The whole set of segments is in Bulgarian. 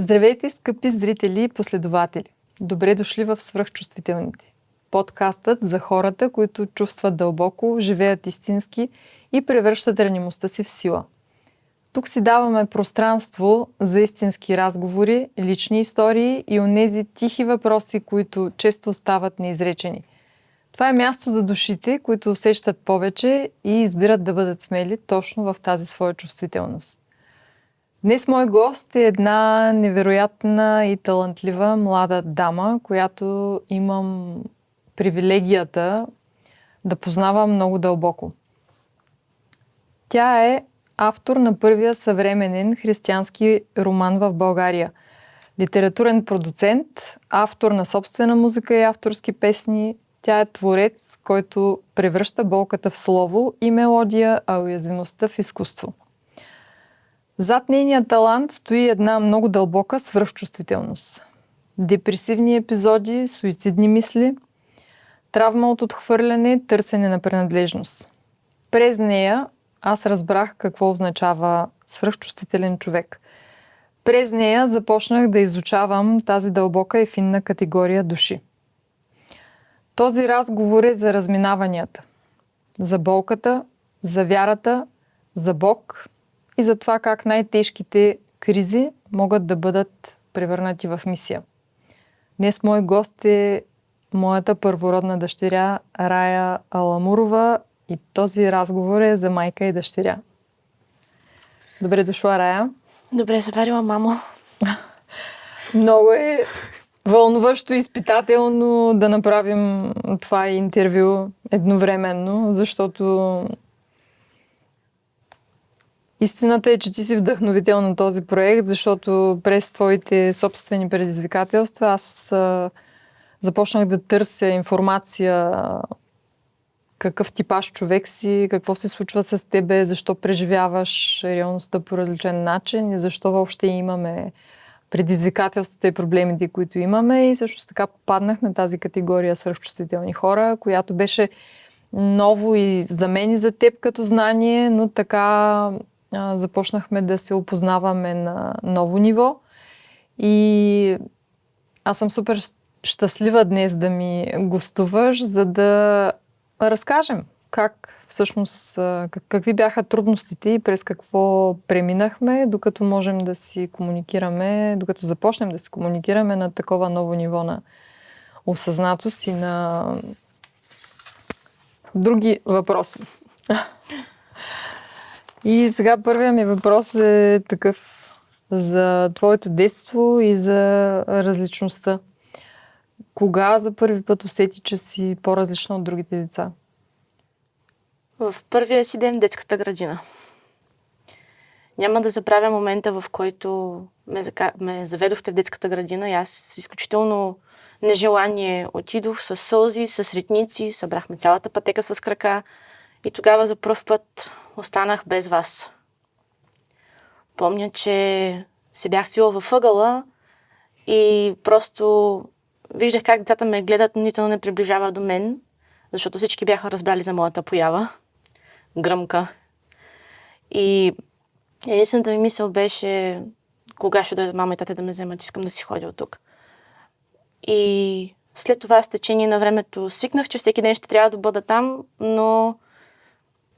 Здравейте, скъпи зрители и последователи! Добре дошли в Свръхчувствителните. Подкастът за хората, които чувстват дълбоко, живеят истински и превръщат ранимостта си в сила. Тук си даваме пространство за истински разговори, лични истории и онези тихи въпроси, които често остават неизречени. Това е място за душите, които усещат повече и избират да бъдат смели точно в тази своя чувствителност. Днес мой гост е една невероятна и талантлива млада дама, която имам привилегията да познавам много дълбоко. Тя е автор на първия съвременен християнски роман в България, литературен продуцент, автор на собствена музика и авторски песни. Тя е творец, който превръща болката в слово и мелодия, а уязвимостта в изкуство. Зад нейния талант стои една много дълбока свръхчувствителност. Депресивни епизоди, суицидни мисли, травма от отхвърляне, търсене на принадлежност. През нея аз разбрах какво означава свръхчувствителен човек. През нея започнах да изучавам тази дълбока и финна категория души. Този разговор е за разминаванията, за болката, за вярата, за Бог и за това как най-тежките кризи могат да бъдат превърнати в мисия. Днес мой гост е моята първородна дъщеря Рая Аламурова и този разговор е за майка и дъщеря. Добре дошла, Рая. Добре заварила, мамо. Много е вълнуващо и изпитателно да направим това интервю едновременно, защото истината е, че ти си вдъхновител на този проект, защото през твоите собствени предизвикателства аз започнах да търся информация какъв типаж човек си, какво се случва с тебе, защо преживяваш реалността по различен начин и защо въобще имаме предизвикателствата и проблемите, които имаме. И също така попаднах на тази категория свръхчувствителни хора, която беше ново и за мен и за теб като знание, но така започнахме да се опознаваме на ново ниво. И аз съм супер щастлива днес да ми гостуваш, за да разкажем как всъщност, какви бяха трудностите и през какво преминахме, докато можем да си комуникираме, докато започнем да си комуникираме на такова ново ниво на осъзнатост и на други въпроси. И сега първият ми въпрос е такъв за твоето детство и за различността. Кога за първи път усети, че си по-различна от другите деца? В първия си ден в детската градина. Няма да забравя момента, в който ме заведохте в детската градина и аз с изключително нежелание отидох с сълзи, с ритници, събрахме цялата пътека с крака и тогава за пръв път останах без вас. Помня, че се бях свила във ъгъла и просто виждах как децата ме гледат, но нито не приближава до мен, защото всички бяха разбрали за моята поява. Гръмка. И единствената ми мисъл беше кога ще дойдат мама и тате да ме вземат, искам да си ходя от тук. И след това с течение на времето свикнах, че всеки ден ще трябва да бъда там, но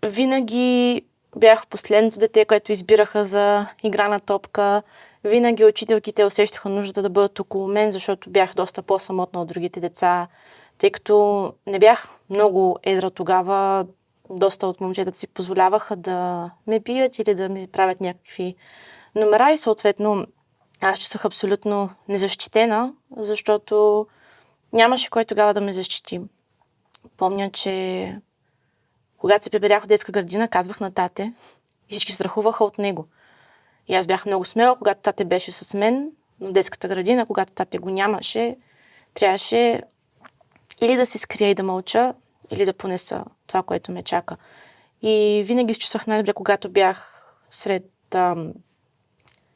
винаги бях последното дете, което избираха за игра на топка. Винаги учителките усещаха нуждата да бъдат около мен, защото бях доста по-самотна от другите деца. Тъй като не бях много едра тогава, доста от момчетата си позволяваха да ме бият или да ми правят някакви номера и съответно аз чувствах абсолютно незащитена, защото нямаше кой тогава да ме защити. Помня, че когато се приберях от детска градина, казвах на тате и всички страхуваха от него. И аз бях много смела, когато тате беше с мен, но в детската градина, когато тате го нямаше, трябваше или да се скрия и да мълча, или да понеса това, което ме чака. И винаги се чувствах най-добре, когато бях сред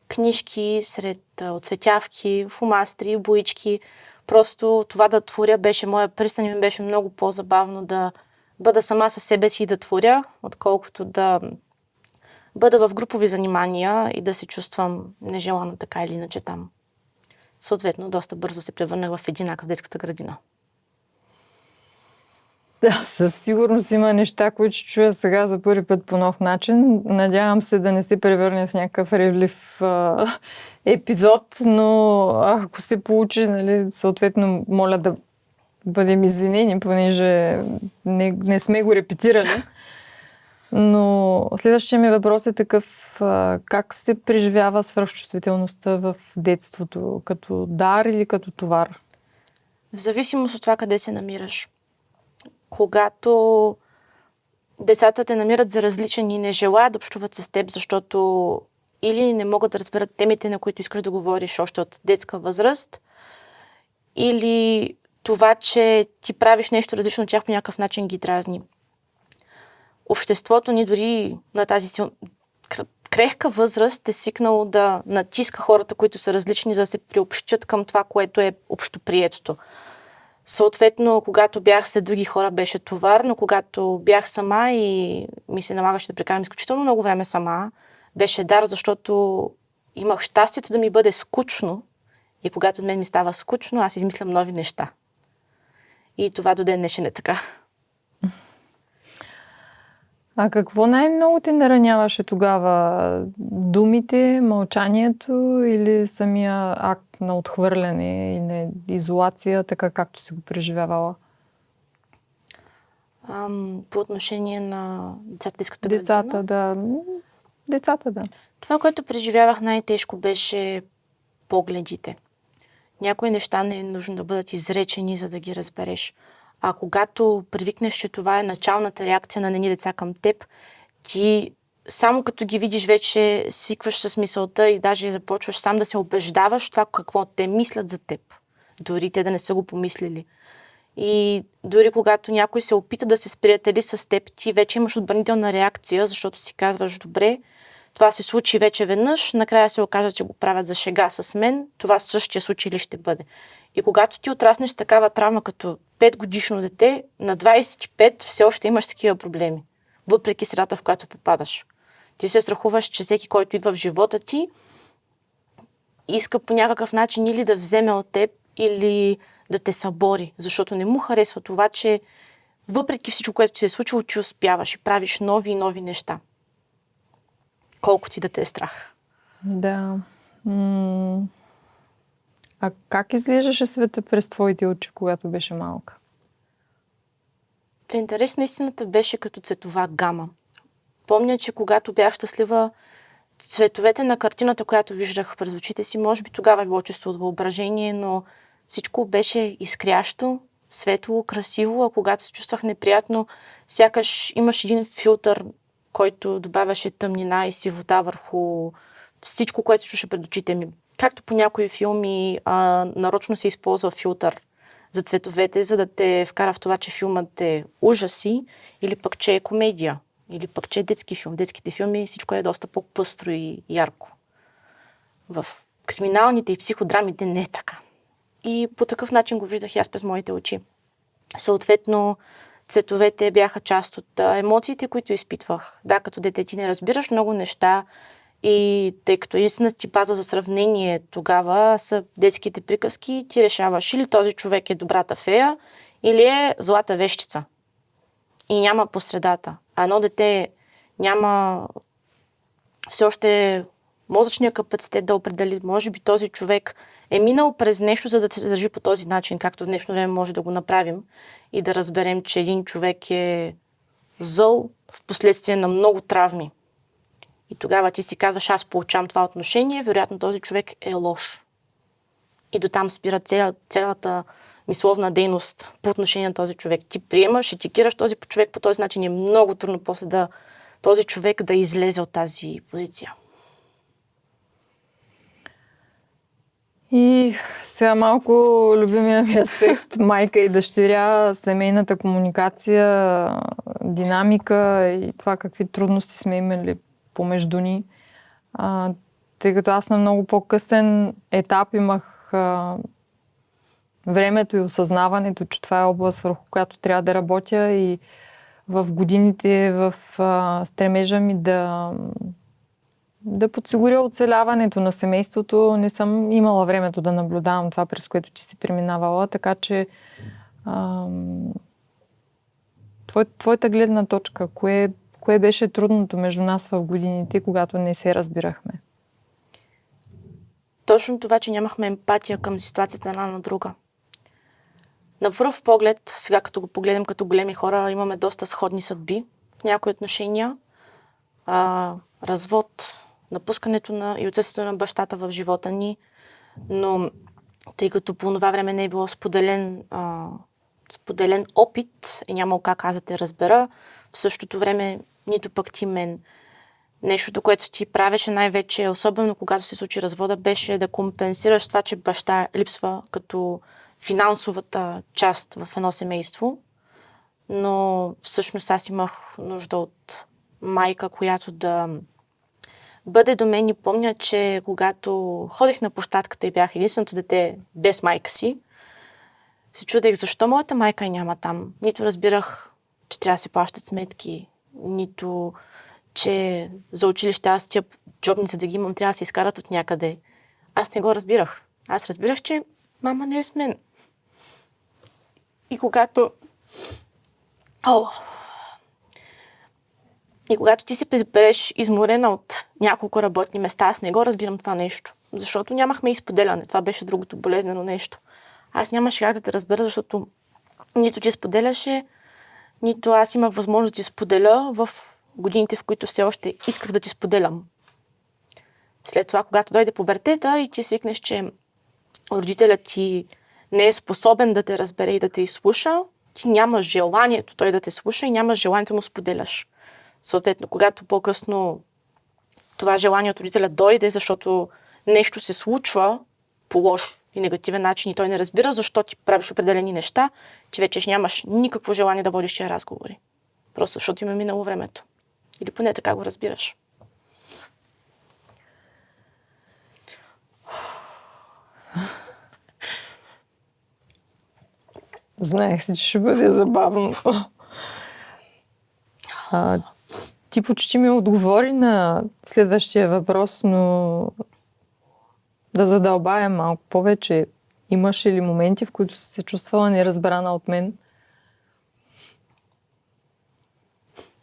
книжки, сред оцветявки, фумастри, боички. Просто това да творя беше моя пристан и ми беше много по-забавно да бъда сама със себе си и да творя, отколкото да бъда в групови занимания и да се чувствам нежелана така или иначе там. съответно доста бързо се превърнах в единака в детската градина. Да, със сигурност има неща, които ще чуя сега за първи път по нов начин. Надявам се да не се превърне в някакъв ревлив епизод, но ако се получи, нали, съответно моля да бъдем извинени, понеже не сме го репетирали. Но следващия ми въпрос е такъв: как се преживява свръхчувствителността в детството? Като дар или като товар? В зависимост от това къде се намираш. Когато децата те намират за различен и не желаят да общуват с теб, защото или не могат да разберат темите, на които искаш да говориш още от детска възраст, или това, че ти правиш нещо различно от тях, по някакъв начин ги дразни. Обществото ни дори на тази крехка възраст е свикнало да натиска хората, които са различни, за да се приобщят към това, което е общоприетото. Съответно, когато бях след други хора, беше товар, но когато бях сама и ми се налагаше да прекарам изключително много време сама, беше дар, защото имах щастието да ми бъде скучно и когато от мен ми става скучно, аз измислям нови неща. И това до ден днешен е така. А какво най-много те нараняваше тогава? Думите, мълчанието или самия акт на отхвърляне и на изолация, така както си го преживявала? По отношение на децата, Децата, да. Децата, да. Това, което преживявах най-тежко, беше погледите. Някои неща не е нужно да бъдат изречени, за да ги разбереш. А когато привикнеш, че това е началната реакция на едни деца към теб, ти само като ги видиш вече свикваш с мисълта и даже започваш сам да се убеждаваш това какво те мислят за теб. Дори те да не са го помислили. И дори когато някой се опита да се сприятели с теб, ти вече имаш отбранителна реакция, защото си казваш: добре, това се случи вече веднъж, накрая се окажа, че го правят за шега с мен, това същия случай ли ще бъде. И когато ти отраснеш такава травма като 5-годишно дете, на 25 все още имаш такива проблеми, въпреки средата, в която попадаш. Ти се страхуваш, че всеки, който идва в живота ти, иска по някакъв начин или да вземе от теб, или да те събори, защото не му харесва това, че въпреки всичко, което ти се е случило, ти успяваш и правиш нови и нови неща. Колкото и да те е страх. Да. А как изглеждаше света през твоите очи, когато беше малка? В интерес на истината беше като цветова гама. Помня, че когато бях щастлива, цветовете на картината, която виждах през очите си, може би тогава е било чувство от въображение, но всичко беше изкрящо, светло, красиво, а когато се чувствах неприятно, сякаш имаш един филтър, който добавяше тъмнина и сивота върху всичко, което се чуше пред очите ми. Както по някои филми нарочно се използва филтър за цветовете, за да те вкара в това, че филмът е ужаси, или пък, че е комедия, или пък, че е детски филм. В детските филми всичко е доста по-пъстро и ярко. В криминалните и психодрамите не е така. И по такъв начин го виждах и аз през моите очи. Съответно, цветовете бяха част от емоциите, които изпитвах. Да, като дете ти не разбираш много неща и тъй като единствената ти база за сравнение тогава са детските приказки, ти решаваш или този човек е добрата фея, или е злата вещица. И няма по средата. А едно дете няма все още мозъчния капацитет да определи, може би този човек е минал през нещо, за да се държи по този начин, както в днешно време може да го направим и да разберем, че един човек е зъл в последствие на много травми. И тогава ти си казваш: аз получавам това отношение, вероятно този човек е лош. И до там спира цялата мисловна дейност по отношение на този човек. Ти приемаш, етикираш този човек по този начин и е много трудно после да този човек да излезе от тази позиция. И сега малко любимия ми аспект майка и дъщеря, семейната комуникация, динамика и това какви трудности сме имали помежду ни. Тъй като аз на много по-късен етап имах времето и осъзнаването, че това е област, върху която трябва да работя, и в годините в стремежа ми да подсигуря оцеляването на семейството. Не съм имала времето да наблюдавам това, през което ти си преминавала, така че твоята гледна точка, кое беше трудното между нас в годините, когато не се разбирахме? Точно това, че нямахме емпатия към ситуацията една на друга. На пръв поглед, сега като го погледнем като големи хора, имаме доста сходни съдби в някои отношения. Развод, напускането и отсъствието на бащата в живота ни, но тъй като по това време не е било споделен опит и нямало как аз да те разбера, в същото време нито пък ти мен. Нещото, което ти правеше най-вече, особено когато се случи развода, беше да компенсираш това, че баща липсва като финансовата част в едно семейство. Но всъщност аз имах нужда от майка, която да бъде до мен и помня, че когато ходих на площадката и бях единственото дете без майка си, се чудех защо моята майка я няма там. Нито разбирах, че трябва да се плащат сметки, нито че за училище аз тия джобница да ги имам, трябва да се изкарат от някъде. Аз не го разбирах. Аз разбирах, че мама не е с мен. И когато ти се прибереш изморена от няколко работни места, аз не го разбирам това нещо. Защото нямахме изподеляне. Това беше другото болезнено нещо. Аз нямаше как да те разбера, защото нито ти споделяше, нито аз имах възможност да ти споделя в годините, в които все още исках да ти споделям. След това, когато дойде пубертета и ти свикнеш, че родителят ти не е способен да те разбере и да те изслуша, ти нямаш желанието той да те слуша и нямаш желанието му споделяш. Съответно, когато по-късно това желание от родителя дойде, защото нещо се случва по лош и негативен начин и той не разбира защо ти правиш определени неща, ти вече нямаш никакво желание да водиш тия разговори. Просто защото им е минало времето. Или поне така го разбираш. Знаех си, че ще бъде забавно. Ти почти ми отговори на следващия въпрос, но да задълбая малко повече. Имаше ли моменти, в които си се чувствала неразбрана от мен?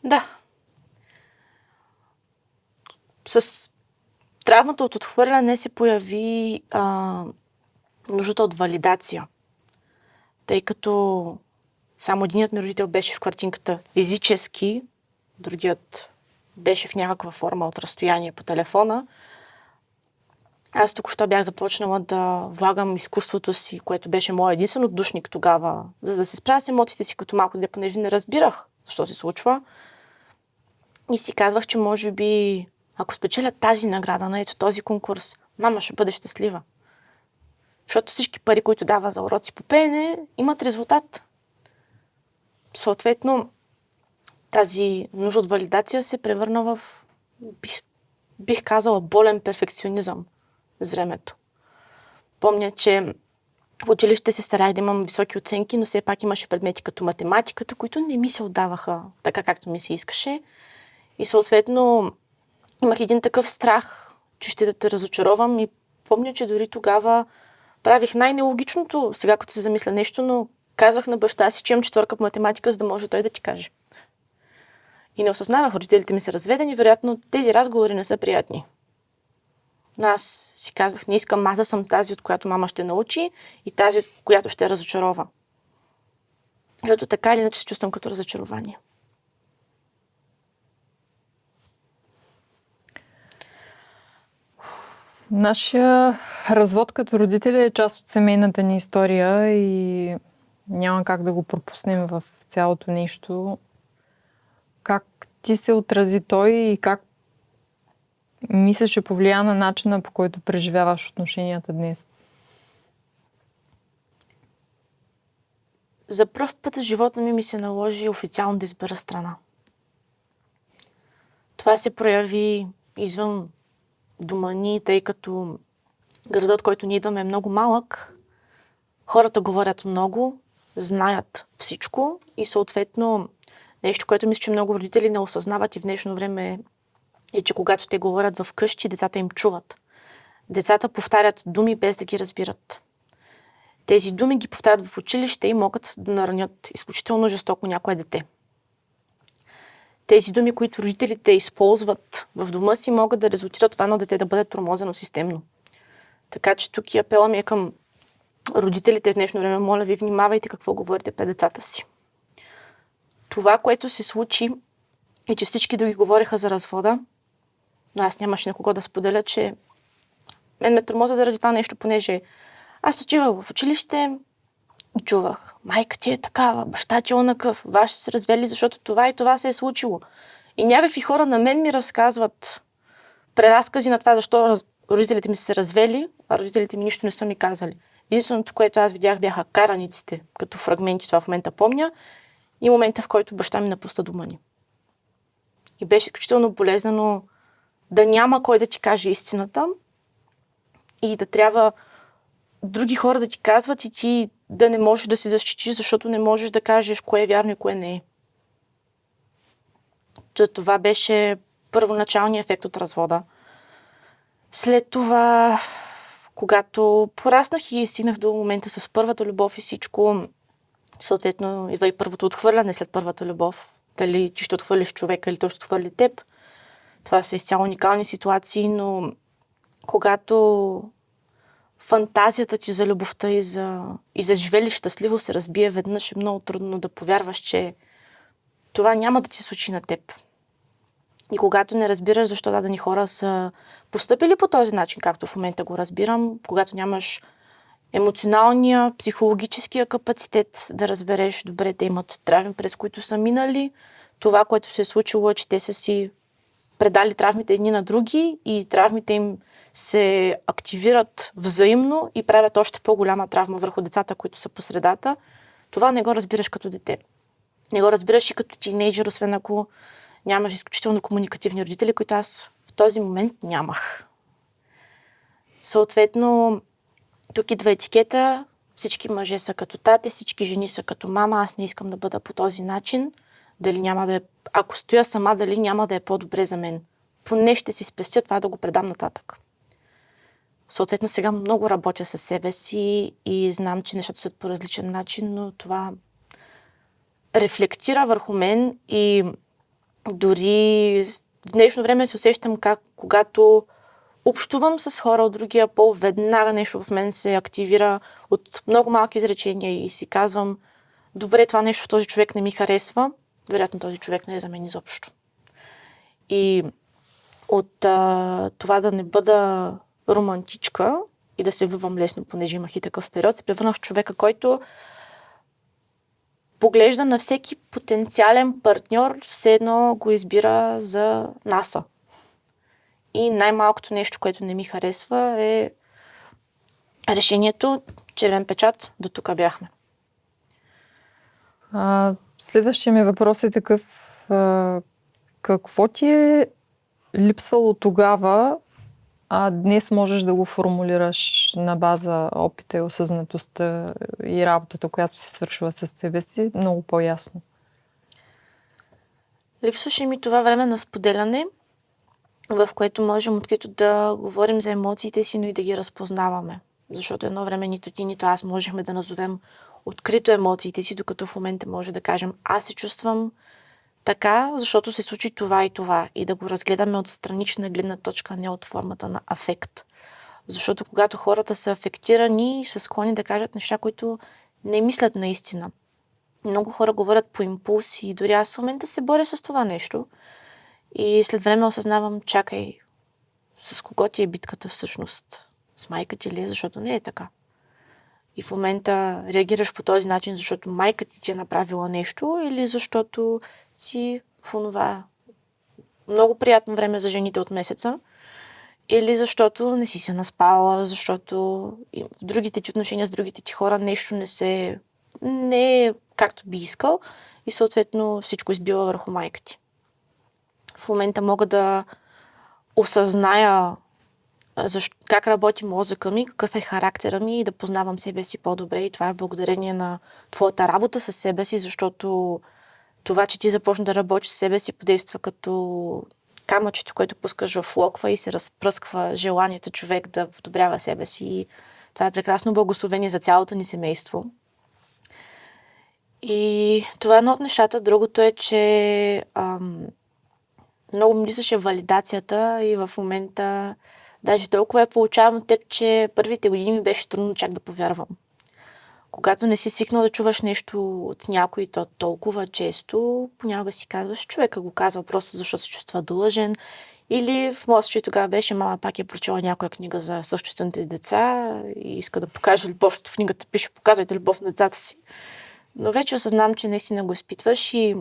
Да. С травмата от отхвърляне се появи нуждата от валидация. Тъй като само единият ми родител беше в картинката физически, другият беше в някаква форма от разстояние по телефона. Аз току-що бях започнала да влагам изкуството си, което беше моят единствен отдушник тогава, за да се справя с емоциите си като малко дете, понеже не разбирах защо се случва. И си казвах, че може би, ако спечеля тази награда на ето този конкурс, мама ще бъде щастлива. Защото всички пари, които дава за уроци по пеене, имат резултат. Съответно, тази нужда от валидация се превърна в, бих казала, болен перфекционизъм с времето. Помня, че в училище се старах да имам високи оценки, но все пак имаше предмети като математиката, които не ми се отдаваха така, както ми се искаше. И съответно имах един такъв страх, че ще да те разочаровам и помня, че дори тогава правих най-нелогичното, сега като се замисля нещо, но казвах на баща си, че имам 4 по математика, за да може той да ти каже. И не осъзнавах, родителите ми са разведени, вероятно тези разговори не са приятни. Но аз си казвах, не искам аз да съм тази, от която мама ще научи и тази, от която ще разочарова. Защото така или иначе се чувствам като разочарование. Нашия развод като родители е част от семейната ни история и няма как да го пропуснем в цялото нещо. Как ти се отрази той и как мислиш, че повлия на начина, по който преживяваш отношенията днес? За пръв път в живота ми се наложи официално да избера страна. Това се прояви извън дома ни, тъй като градът, който ние идваме, е много малък. Хората говорят много, знаят всичко и съответно нещо, което мисля, че много родители не осъзнават и в днешно време е, че когато те говорят в къщи, децата им чуват. Децата повтарят думи без да ги разбират. Тези думи ги повтарят в училище и могат да наранят изключително жестоко някое дете. Тези думи, които родителите използват в дома си, могат да резултират това на дете да бъде тормозено системно. Така че тук и апела ми е към родителите в днешно време. Моля ви, внимавайте какво говорите пред децата си. Това, което се случи, е, че всички други говореха за развода, но аз нямаше на кого да споделя, че мен ме тормоза заради това нещо, понеже аз отивах в училище и чувах: майка ти е такава, баща ти е онакъв, ваши се развели, защото това и това се е случило. И някакви хора на мен ми разказват преразкази на това, защо родителите ми са се развели, а родителите ми нищо не са ми казали. Единственото, което аз видях, бяха караниците, като фрагменти, това в момента помня, и момента, в който баща ми напусна дома ни. И беше изключително болезнено да няма кой да ти каже истината и да трябва други хора да ти казват и ти да не можеш да се защитиш, защото не можеш да кажеш кое е вярно и кое не е. Това беше първоначалният ефект от развода. След това, когато пораснах и стигнах до момента с първата любов и всичко, съответно идва и първото отхвърляне след първата любов. Дали ти ще отхвърлиш човека или той ще отхвърли теб. Това са изцяло уникални ситуации, но когато фантазията ти за любовта и за живели щастливо се разбие веднъж, е много трудно да повярваш, че това няма да ти случи на теб. И когато не разбираш защо дадени хора са постъпили по този начин, както в момента го разбирам, когато нямаш емоционалния, психологическия капацитет да разбереш, добре, те имат травми, през които са минали, това, което се е случило, е, че те са си предали травмите едни на други и травмите им се активират взаимно и правят още по-голяма травма върху децата, които са по средата. Това не го разбираш като дете. Не го разбираш и като тинейджър, освен ако нямаш изключително комуникативни родители, които аз в този момент нямах. Съответно, тук идва етикета: всички мъже са като тате, всички жени са като мама, аз не искам да бъда по този начин. Дали няма да е, ако стоя сама, дали няма да е по-добре за мен. Поне ще си спестя това да го предам нататък. Съответно, сега много работя със себе си и знам, че нещата стоят по различен начин, но това рефлектира върху мен и дори в днешно време се усещам как, когато общувам с хора от другия пол, веднага нещо в мен се активира от много малки изречения и си казвам: добре, това нещо в този човек не ми харесва, вероятно този човек не е за мен изобщо. И от това да не бъда романтичка и да се влюбвам лесно, понеже имах и такъв период, се превърнах в човека, който поглежда на всеки потенциален партньор, все едно го избира за НАСА. И най-малкото нещо, което не ми харесва, е решението червен печат, до тук бяхме. Следващия ми въпрос е такъв: какво ти е липсвало тогава, а днес можеш да го формулираш на база опита и осъзнатостта и работата, която си свършила с себе си, много по-ясно? Липсваше ми това време на споделяне, в което можем открито да говорим за емоциите си, но и да ги разпознаваме. Защото едно време нито ти, нито аз можехме да назовем открито емоциите си, докато в момента може да кажем: аз се чувствам така, защото се случи това и това. И да го разгледаме от странична гледна точка, не от формата на афект. Защото когато хората са афектирани, са склонни да кажат неща, които не мислят наистина. Много хора говорят по импулси и дори аз в момента се боря с това нещо. И след време осъзнавам: чакай, с кого ти е битката всъщност? С майка ти ли е? Защото не е така. И в момента реагираш по този начин, защото майка ти е направила нещо, или защото си в онова много приятно време за жените от месеца, или защото не си се наспала, защото в другите ти отношения с другите ти хора нещо не е както би искал и съответно всичко избива върху майка ти. В момента мога да осъзная как работи мозъка ми, какъв е характера ми и да познавам себе си по-добре. И това е благодарение на твоята работа с себе си, защото това, че ти започна да работиш с себе си, подейства като камъчето, което пускаш в локва и се разпръсква желанието човек да подобрява себе си. И това е прекрасно благословение за цялото ни семейство. И това е едно от нещата. Другото е, че много ми липсваше валидацията и в момента даже толкова я получавам от теб, че първите години ми беше трудно чак да повярвам. Когато не си свикнал да чуваш нещо от някой то толкова често, понякога си казваш, човека го казва просто защото се чувства длъжен. Или в моят случай тогава беше, мама пак е прочела някоя книга за съвчувствените деца и иска да покаже любов, защото в книгата пише, показвайте любов на децата си. Но вече осъзнавам, че наистина го изпитваш и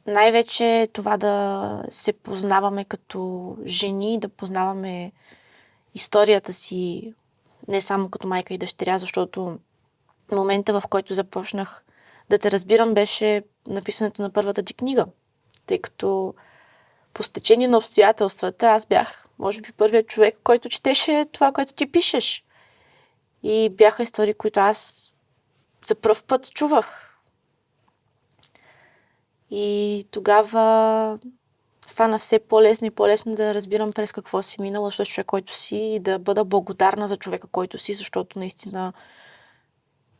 най-вече това да се познаваме като жени, да познаваме историята си не само като майка и дъщеря, защото момента, в който започнах да те разбирам, беше написането на първата ти книга. Тъй като по стечение на обстоятелствата аз бях, може би, първият човек, който четеше това, което ти пишеш. И бяха истории, които аз за пръв път чувах. И тогава стана все по-лесно и по-лесно да разбирам през какво си минала с човек, който си и да бъда благодарна за човека, който си, защото наистина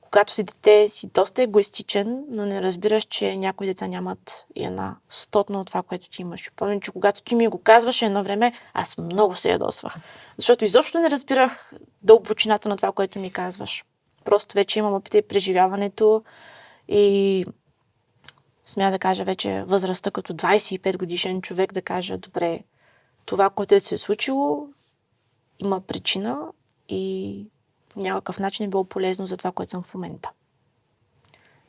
когато си дете, си доста егоистичен, но не разбираш, че някои деца нямат и една стотна от това, което ти имаш. И помня, че когато ти ми го казваше едно време, аз много се ядосвах. Защото изобщо не разбирах дълбочината на това, което ми казваш. Просто вече имам опита и преживяването и смея да кажа вече възрастта като 25 годишен човек да кажа, добре, това, което се е случило, има причина и по някакъв начин е било полезно за това, което съм в момента.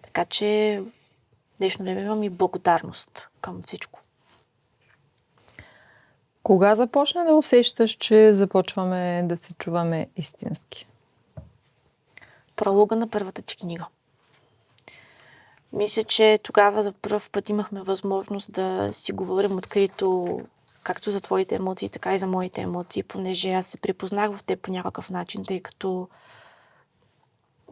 Така че в днешно време имам и благодарност към всичко. Кога започна да усещаш, че започваме да се чуваме истински? Пролога на първата ти книга. Мисля, че тогава за първ път имахме възможност да си говорим открито както за твоите емоции, така и за моите емоции, понеже аз се припознах в теб по някакъв начин, тъй като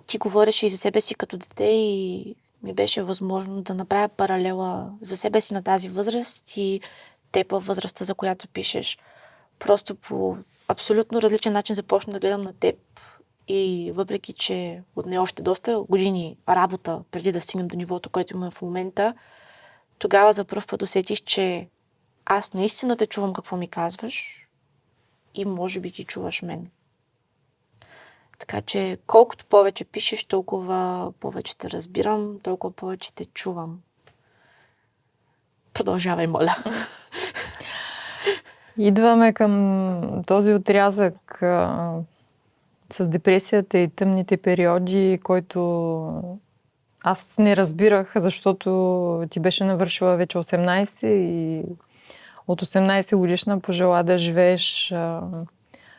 ти говореше и за себе си като дете и ми беше възможно да направя паралела за себе си на тази възраст и теб във възрастта, за която пишеш. Просто по абсолютно различен начин започна да гледам на теб и въпреки, че отне още доста години работа преди да стигнем до нивото, което имаме в момента, тогава за първ път усетих, че аз наистина те чувам какво ми казваш и може би ти чуваш мен. Така че колкото повече пишеш, толкова повече те разбирам, толкова повече те чувам. Продължавай, моля. Идваме към този отрязък с депресията и тъмните периоди, който аз не разбирах, защото ти беше навършила вече 18 и от 18 годишна пожела да живееш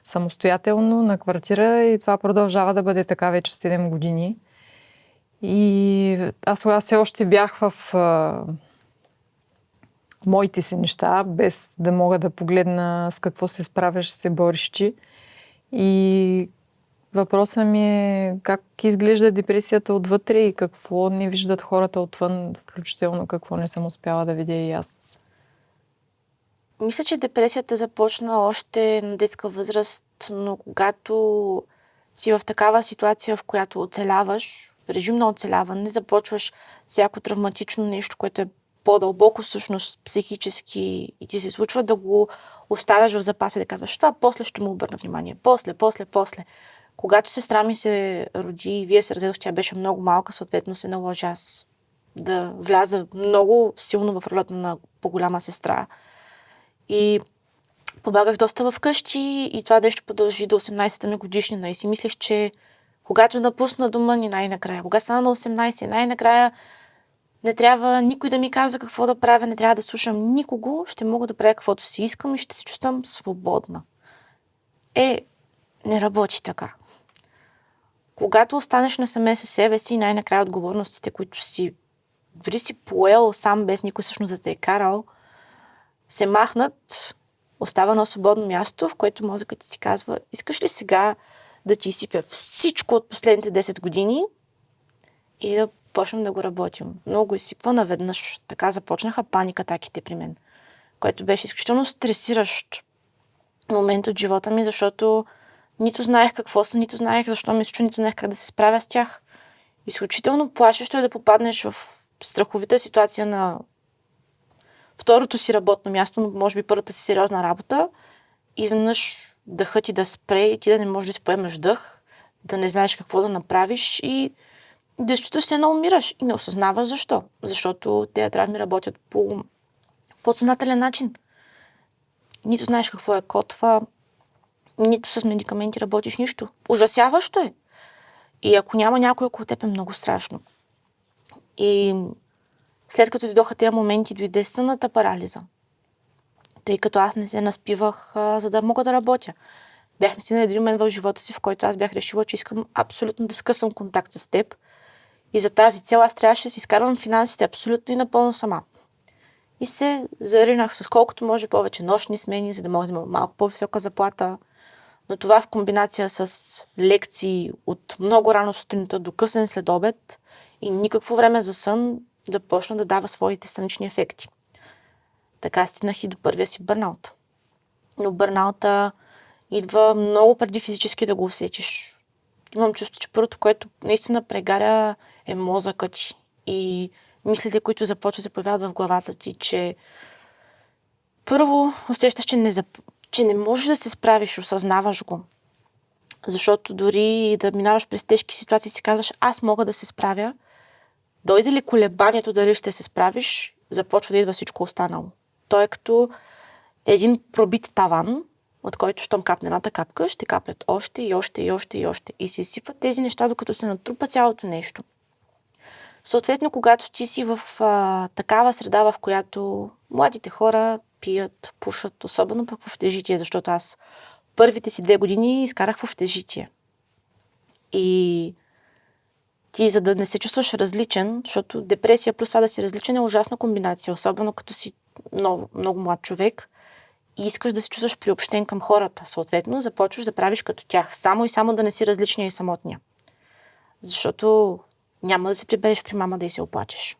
самостоятелно на квартира и това продължава да бъде така вече 7 години. И аз тогава все още бях в моите си неща, без да мога да погледна с какво се справяш, се бориш ти. И въпросът ми е как изглежда депресията отвътре и какво не виждат хората отвън, включително какво не съм успяла да видя и аз. Мисля, че депресията започна още на детска възраст, но когато си в такава ситуация, в която оцеляваш, в режим на оцеляване, започваш всяко травматично нещо, което е по-дълбоко всъщност психически и ти се случва да го оставяш в запас и да казваш, това после ще му обърна внимание. После. Когато сестра ми се роди и вие се разедох, тя беше много малка, съответно се наложи аз да вляза много силно в ролята на по-голяма сестра. И помагах доста вкъщи и това нещо продължи до 18-та ми годишнина. И си мислех, че когато напусна дома ни най-накрая, кога стана на 18, най-накрая не трябва никой да ми казва какво да правя, не трябва да слушам никого, ще мога да правя каквото си искам и ще се чувствам свободна. Не работи така. Когато останеш насаме със себе си, най-накрая отговорностите, които си дори си поел сам, без никой всъщност да те е карал, се махнат, остава на свободно място, в което мозъкът ти си казва, искаш ли сега да ти изсипя всичко от последните 10 години и да почнем да го работим. Много го изсипва наведнъж. Така започнаха паникатаките при мен. което беше изключително стресиращ момент от живота ми, защото нито знаех какво са, нито знаех защо ми се случва, нито знаех как да се справя с тях. Изключително плашещо е да попаднеш в страховита ситуация на второто си работно място, но може би първата си сериозна работа. Изведнъж дъхът ти да спре и ти да не можеш да си поемеш дъх, да не знаеш какво да направиш и да се чувстваш, едно умираш и не осъзнаваш защо. Защото тези травми работят по подсъзнателен начин. Нито знаеш какво е котва, нито с медикаменти работиш нищо. Ужасяващо е. И ако няма някой около теб, е много страшно. И след като дойдоха тези моменти, дойде сънната парализа. Тъй като аз не се наспивах, за да мога да работя. Бяхме си на един момент в живота си, в който аз бях решила, че искам абсолютно да скъсам контакт с теб. И за тази цел аз трябваше да си изкарвам финансите абсолютно и напълно сама. И се заринах с колкото може повече нощни смени, за да мога да имам малко по-висока заплата. Но това в комбинация с лекции от много рано сутринта до късен следобед и никакво време за сън започна да дава своите странични ефекти. Така стигнах и до първия си бърнаут. Но бърнаута идва много преди физически да го усетиш. Имам чувство, че първото, което наистина прегаря, е мозъкът ти и мислите, които започват да се появяват в главата ти, че първо усещаш, че не можеш да се справиш, осъзнаваш го. Защото дори да минаваш през тежки ситуации, си казваш, аз мога да се справя. Дойде ли колебанието дали ще се справиш, започва да идва всичко останало. Той е като един пробит таван, от който щом капне едната капка, ще капят още и още и още и още. И се изсипват тези неща, докато се натрупа цялото нещо. Съответно, когато ти си в такава среда, в която младите хора пият, пушат, особено пък в общежитие, защото аз първите си 2 години изкарах в общежитие. И ти, за да не се чувстваш различен, защото депресия плюс това да си различен е ужасна комбинация, особено като си много млад човек и искаш да се чувстваш приобщен към хората. Съответно, започваш да правиш като тях. Само и само да не си различния и самотния. Защото няма да се прибереш при мама да й се оплачеш.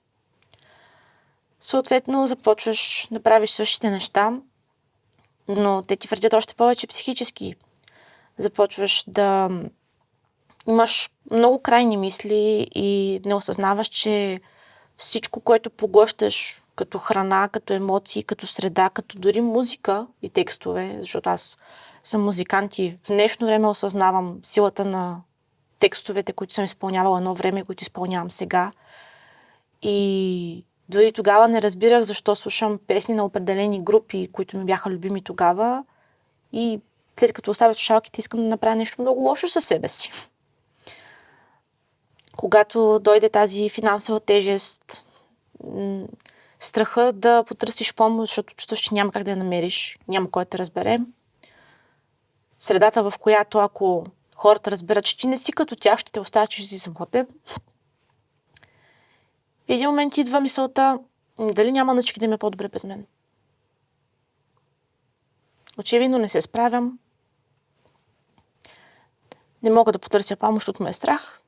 Съответно, започваш да правиш същите неща, но те ти вредят още повече психически. Започваш да имаш много крайни мисли и не осъзнаваш, че всичко, което поглъщаш като храна, като емоции, като среда, като дори музика и текстове, защото аз съм музикант и в днешно време осъзнавам силата на текстовете, които съм изпълнявала едно време, които изпълнявам сега. И дори тогава не разбирах защо слушам песни на определени групи, които ми бяха любими тогава. И след като оставя слушалките, искам да направя нещо много лошо със себе си. Когато дойде тази финансова тежест, страха да потърсиш помощ, защото чувстваш, че няма как да я намериш, няма кой да те разбере. Средата, в която ако хората разберат, че ти не си като тях, ще те оставят, че си самотен. В един момент идва мисълта, дали няма начин да им е по-добре без мен. Очевидно не се справям. Не мога да потърся помощ, от ме е страх.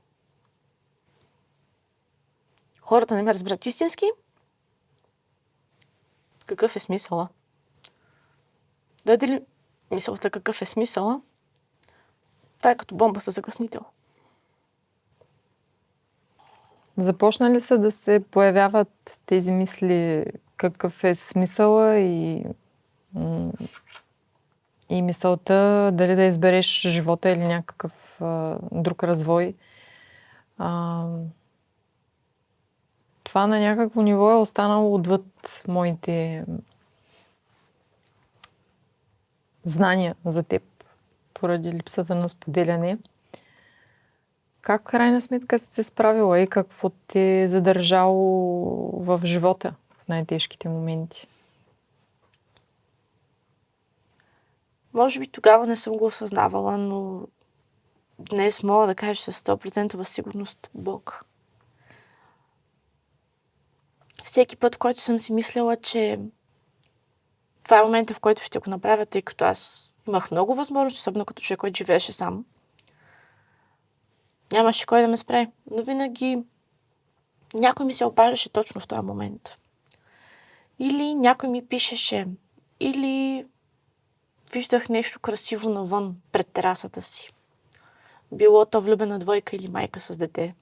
Хората не ме разбират истински. Какъв е смисъла? Дойде ли мисълта какъв е смисъла? Това е като бомба със закъснител. Започна ли са да се появяват тези мисли какъв е смисъла и мисълта дали да избереш живота или някакъв друг развой? Това на някакво ниво е останало отвъд моите знания за теб, поради липсата на споделяне. Как в крайна сметка си се справила и какво те е задържало в живота в най-тежките моменти? Може би тогава не съм го осъзнавала, но днес мога да кажа със 100% сигурност Бог. Всеки път, в който съм си мислила, че това е момента, в който ще го направя, тъй като аз имах много възможности, особено като човек, който живееше сам. Нямаше кой да ме спре, но винаги някой ми се обаждаше точно в този момент. Или някой ми пишеше, или виждах нещо красиво навън пред терасата си. Било то влюбена двойка или майка с дете.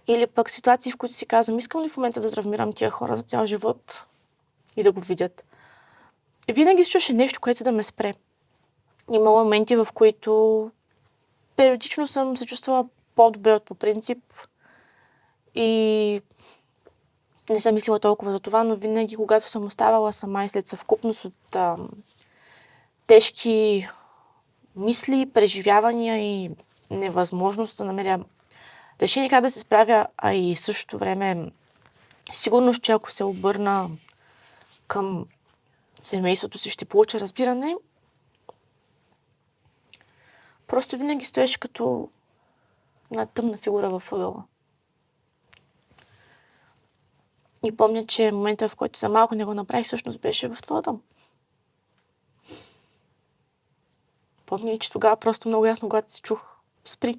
Или пък ситуации, в които си казвам, искам ли в момента да травмирам тия хора за цял живот и да го видят. И винаги се чуше нещо, което да ме спре. Има моменти, в които периодично съм се чувствала по-добре от по принцип и не съм мислила толкова за това, но винаги, когато съм оставала сама и след съвкупност от тежки мисли, преживявания и невъзможност да намеря решение как да се справя, а и в същото време сигурност, че ако се обърна към семейството си, ще получа разбиране. Просто винаги стоеш като една тъмна фигура във ъгъла. И помня, че момента, в който за малко не го направих, всъщност беше в твоя дом. Помня и, че тогава просто много ясно, когато си чух, спри.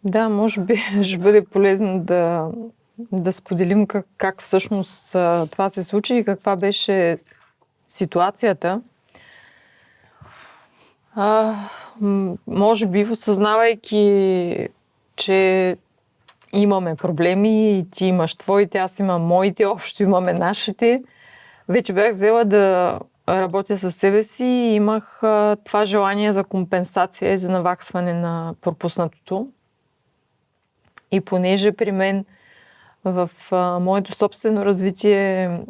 Да, може би ще бъде полезно да споделим как всъщност това се случи и каква беше ситуацията. Може би, осъзнавайки, че имаме проблеми и ти имаш твоите, аз имам моите, общо имаме нашите, вече бях взела да работя със себе си и имах това желание за компенсация и за наваксване на пропуснатото. И понеже при мен в моето собствено развитие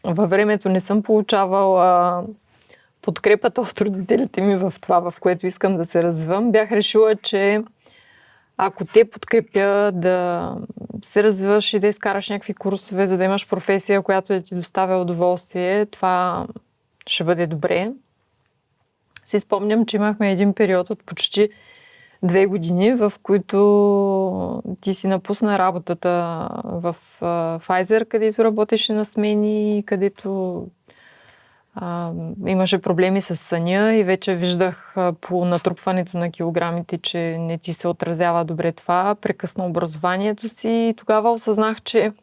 във времето не съм получавала подкрепата от родителите ми в това, в което искам да се развивам, бях решила, че ако те подкрепя да се развиваш и да изкараш някакви курсове, за да имаш професия, която да ти доставя удоволствие, това ще бъде добре. Си спомням, че имахме един период от почти 2 години, в които ти си напусна работата в Pfizer, където работеше на смени, където имаше проблеми с съня и вече виждах по натрупването на килограмите, че не ти се отразява добре това. Прекъсна образованието си и тогава осъзнах, че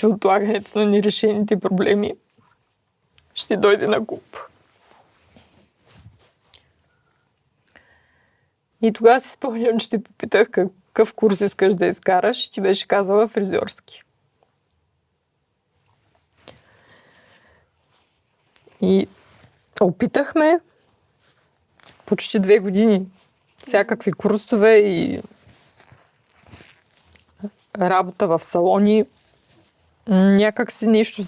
отлагането на нерешените проблеми ще дойде на куп. И тогава си спомням, че те попитах какъв курс искаш да изкараш и ти беше казала фризьорски. И опитахме почти 2 години всякакви курсове и работа в салони. Някак си нещо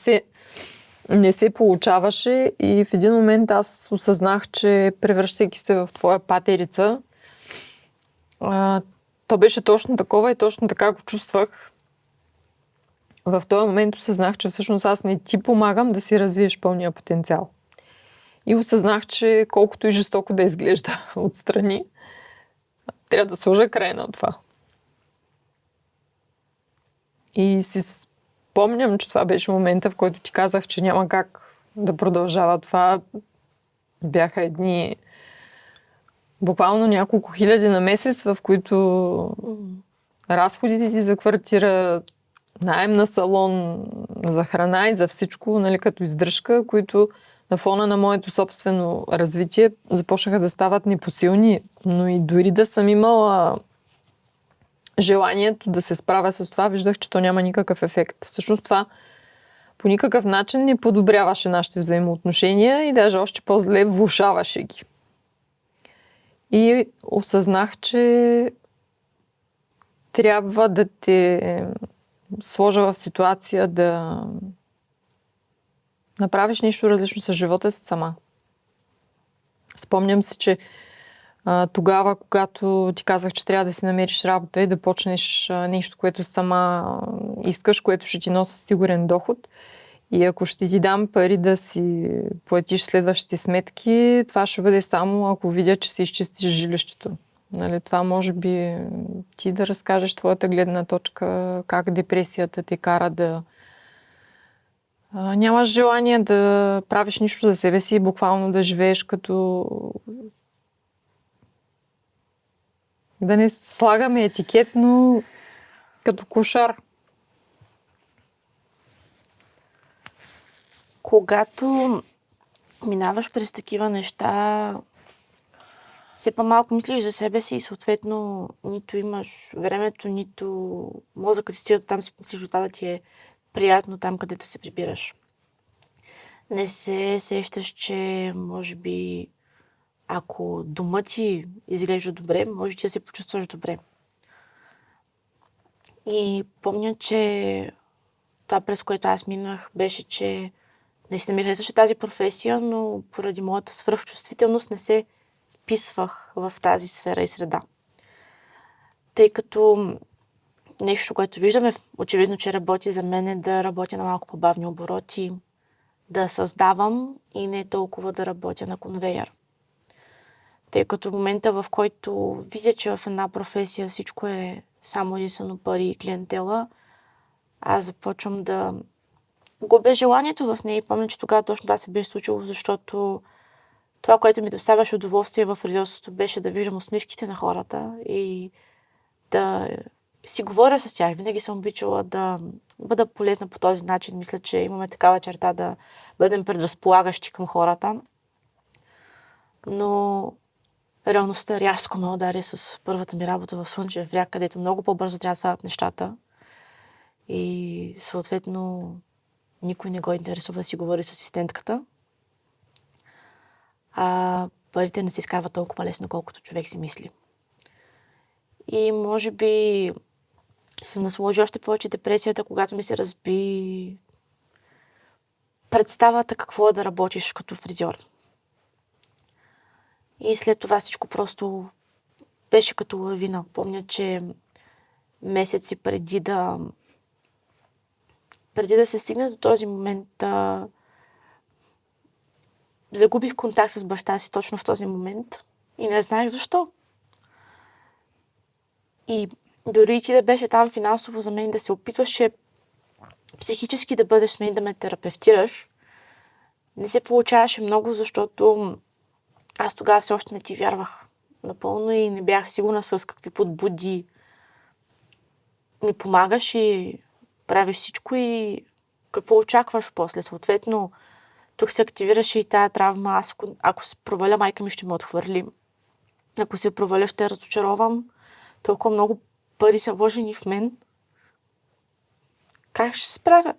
не се получаваше и в един момент аз осъзнах, че превръщайки се в твоя патерица, то беше точно такова и точно така го чувствах. В този момент осъзнах, че всъщност аз не ти помагам да си развиеш пълния потенциал. И осъзнах, че колкото и жестоко да изглежда отстрани, трябва да сложа край на това. И си спомням, че това беше момента, в който ти казах, че няма как да продължава това. Бяха едни буквално няколко хиляди на месец, в които разходите ти за квартира, наем на салон, за храна и за всичко, нали, като издръжка, които на фона на моето собствено развитие започнаха да стават непосилни, но и дори да съм имала желанието да се справя с това, виждах, че то няма никакъв ефект. Всъщност това по никакъв начин не подобряваше нашите взаимоотношения и даже още по-зле влошаваше ги. И осъзнах, че трябва да те сложа в ситуация да направиш нещо различно с живота си сама. Спомням си, че тогава, когато ти казах, че трябва да си намериш работа и да почнеш нещо, което сама искаш, което ще ти носи сигурен доход, и ако ще ти дам пари да си платиш следващите сметки, това ще бъде само ако видя, че си изчистиш жилището. Нали, това може би ти да разкажеш твоята гледна точка, как депресията те кара да Нямаш желание да правиш нищо за себе си, буквално да живееш като... Да не слагаме етикет, но като кошар. Когато минаваш през такива неща, все по-малко мислиш за себе си и съответно нито имаш времето, нито мозъкът ти стига там си мислиш от това да ти е приятно там, където се прибираш. Не се сещаш, че може би ако дома ти изглежда добре, може ти да се почувстваш добре. И помня, че това, през което аз минах, беше, че наистина ми харесваше тази професия, но поради моята свръхчувствителност не се вписвах в тази сфера и среда. Тъй като нещо, което виждаме, очевидно, че работи за мен е да работя на малко по-бавни обороти, да създавам и не толкова да работя на конвейер. Тъй като в момента, в който видя, че в една професия всичко е само единствено пари и клиентела, аз започвам да губя желанието в нея и помня, че тогава точно това се беше случило, защото това, което ми доставяше удоволствие в фризьорството, беше да виждам усмивките на хората и да си говоря с тях. Винаги съм обичала да бъда полезна по този начин. Мисля, че имаме такава черта да бъдем предразполагащи към хората. Но реалността рязко ме удари с първата ми работа в Слънчев бряг, където много по-бързо трябва да стават нещата. И съответно никой не го интересува да си говори с асистентката. А парите не се изкарват толкова лесно, колкото човек си мисли. И може би се насложи още повече депресията, когато ми се разби представата какво е да работиш като фризьор. И след това всичко просто беше като лавина. Помня, че месеци преди да се стигне до този момент, загубих контакт с баща си точно в този момент и не знаех защо. И дори ти да беше там финансово за мен, да се опитваше психически да бъдеш с мен, да ме терапевтираш, не се получаваше много, защото аз тогава все още не ти вярвах напълно и не бях сигурна с какви подбуди ми помагаш и правиш всичко и какво очакваш после. Съответно, тук се активираше и тая травма. Аз, ако се проваля, майка ми ще ме отхвърли. Ако се проваля, ще разочаровам. Толкова много пари са вложени в мен. Как ще се справя?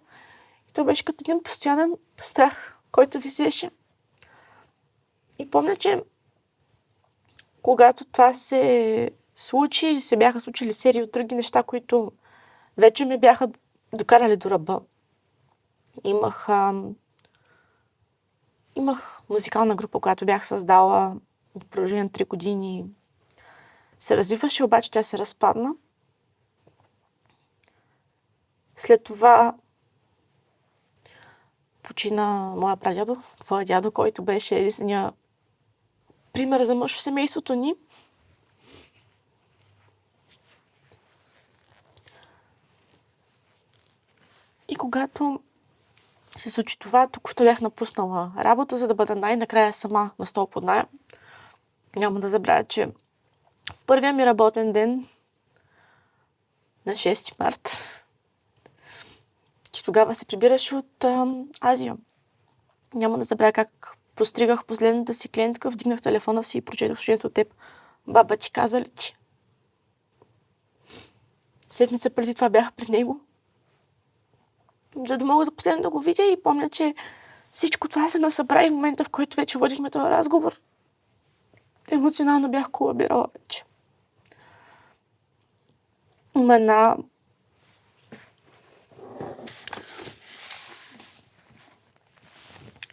И то беше като един постоянен страх, който висеше. И помня, че когато това се случи, се бяха случили серии от други неща, които вече ме бяха докарали до ръба. Имах музикална група, която бях създала в продължение на 3 години. Се развиваше, обаче тя се разпадна. След това почина моя прадядо, твоя дядо, който беше единствения пример за мъж в семейството ни. И когато се случи това, току-що бях напуснала работа, за да бъда най-накрая сама на стол под наем. Няма да забравя, че в първия ми работен ден на 6 март, че тогава се прибираше от Азия. Няма да забравя как постригах последната си клиентка, вдигнах телефона си и прочетох съобщението от теб. Баба ти каза ли ти? Седмица преди това бях пред него, за да мога за последно да го видя и помня, че всичко това се насъбра и в момента, в който вече водихме този разговор, емоционално бях колабирала вече. Има една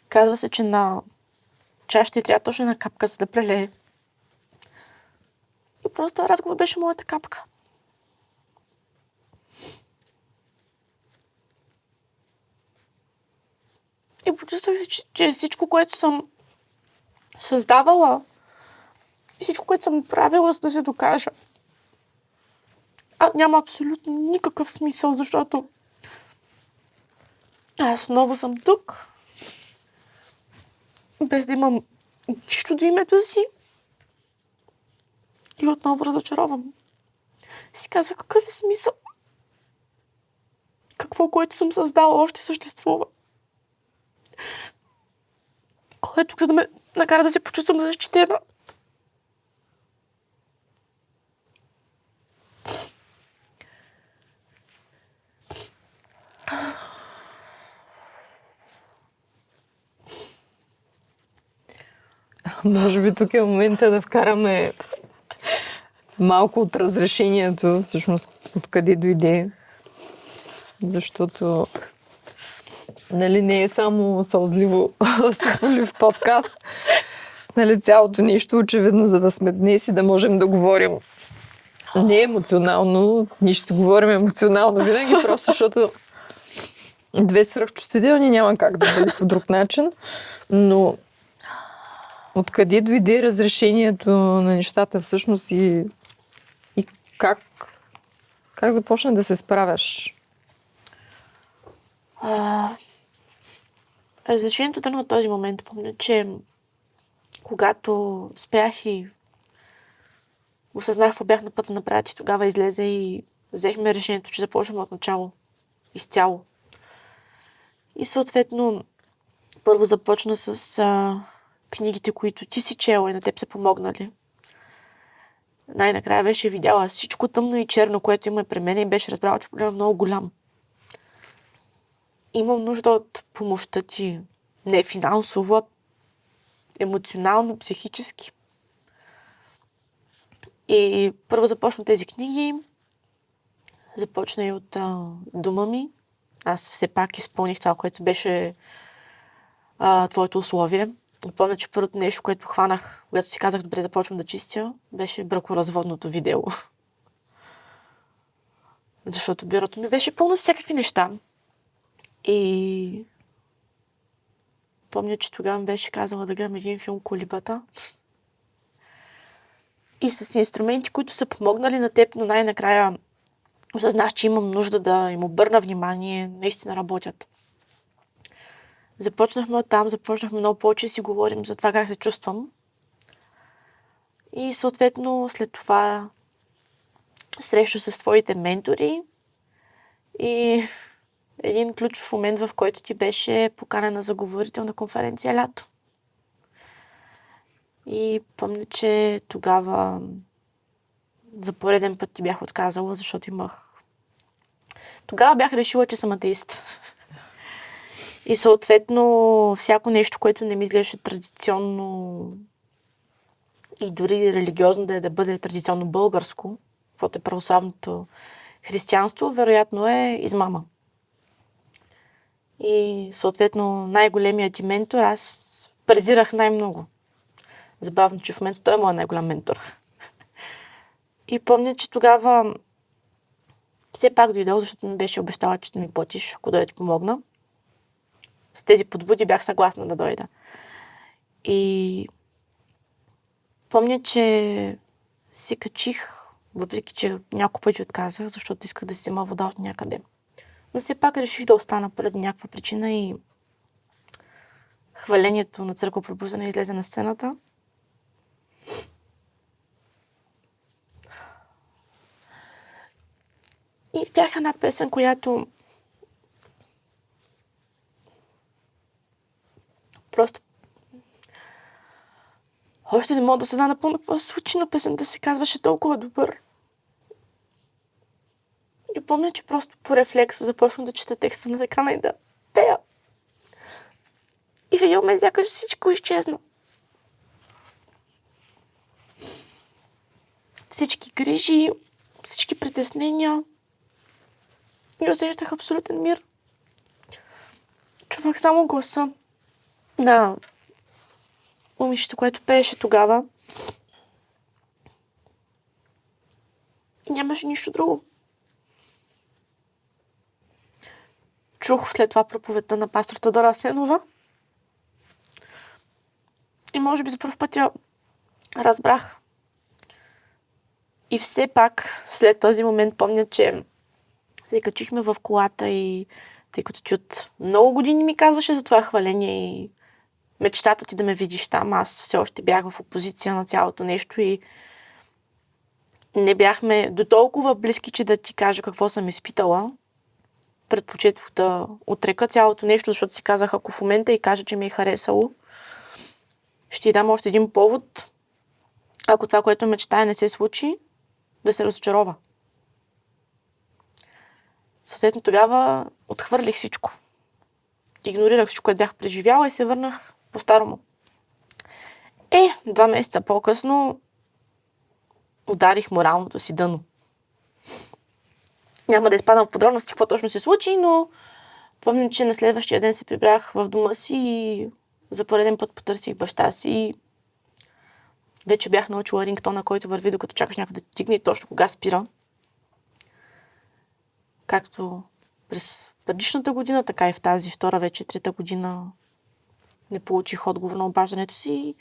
казва се, че на чашата трябва точно една капка, за да прелее. И просто този разговор беше моята капка. И почувствах се, че всичко, което съм създавала и всичко, което съм правила, за да се докажа, няма абсолютно никакъв смисъл, защото Аз отново съм тук, без да имам нищо до името си. И отново разочаровам. Си казах, какъв е смисъл? Какво, което съм създала, още съществува? Кой е тук, за да ме накара да се почувствам защитена? Може би тук е момента да вкараме малко от разрешението, всъщност откъде дойде. Защото нали, не е само сълзливо суполив подкаст. Нали, цялото нещо очевидно, за да сме днес и да можем да говорим не емоционално, ние ще говорим емоционално винаги, просто защото две свръхчувствителни няма как да бъде по друг начин, но откъде дойде разрешението на нещата всъщност и как започна да се справяш? Разрешението тръгна от този момент. Помня, че когато спрях и осъзнах какво бях на път да направя, и тогава излезе и взехме решението, че започваме от начало. Изцяло. И съответно първо започна с книгите, които ти си чела и на теб са помогнали. Най-накрая беше видяла всичко тъмно и черно, което има при мен и беше разбрала, че проблемът е много голям. Имам нужда от помощта ти. Не финансово, емоционално, психически. И първо започна тези книги. Започна и от дома ми. Аз все пак изпълних това, което беше твоето условие. Помня, че първото нещо, което хванах, когато си казах, добре, започвам да чистя, беше бракоразводното видео. Защото бюрото ми беше пълно с всякакви неща. И помня, че тогава ми беше казала да гледам един филм "Колибата". И с инструменти, които са помогнали на теб, но най-накрая осъзнах, че имам нужда да им обърна внимание, наистина работят. Започнахме оттам, започнахме много повече да си говорим за това как се чувствам. И съответно след това среща с твоите ментори и един ключов момент, в който ти беше поканена за говорител на конференция лято. И помня, че тогава за пореден път ти бях отказала, защото тогава бях решила, че съм атеист. И съответно всяко нещо, което не ми изглеждаше традиционно и дори религиозно да бъде традиционно българско, каквото е православното християнство, вероятно е измама. И съответно най-големият ти ментор, аз презирах най-много. Забавно, че в момента той е моят най-голям ментор. И помня, че тогава все пак дойдох, защото ми беше обещала, че ще ми платиш, ако дойде ти помогна. С тези подбуди бях съгласна да дойда. И помня, че се качих, въпреки че няколко пъти отказах, защото исках да си взема вода от някъде. Но все пак реших да остана поради някаква причина и хвалението на Църква Пробуждане излезе на сцената. И бях една песен, която просто още не мога да се знае напълно какво се случи, но песента се казваше толкова добър. И помня, че просто по рефлекс започнах да чета текста на екрана и да пея. И в един момент сякаш всичко изчезна. Всички грижи, всички притеснения и усещах абсолютен мир. Чувах само гласа на момичето, което пееше тогава. И нямаше нищо друго. Чух след това проповедта на пастор Тодора Асенова. И може би за първ път я разбрах. И все пак, след този момент, помня, че се качихме в колата и тъй като ти от много години ми казваше за това хваление и мечтата ти да ме видиш там. Аз все още бях в опозиция на цялото нещо и не бяхме до толкова близки, че да ти кажа какво съм изпитала. Предпочетох да отрека цялото нещо, защото си казах, ако в момента и кажа, че ми е харесало, ще й дам още един повод, ако това, което мечтая, не се случи, да се разочарова. Съответно, тогава отхвърлих всичко. Игнорирах всичко, което бях преживяла и се върнах по-старому. 2 месеца по-късно ударих моралното си дъно. Няма да изпадам в подробности какво точно се случи, но помня, че на следващия ден се прибрах в дома си и за пореден път потърсих баща си. Вече бях научила рингтона, който върви, докато чакаш някой да тигне и точно кога спира. Както през предишната година, така и в тази втора, вече 3-та година не получих отговор на обаждането си.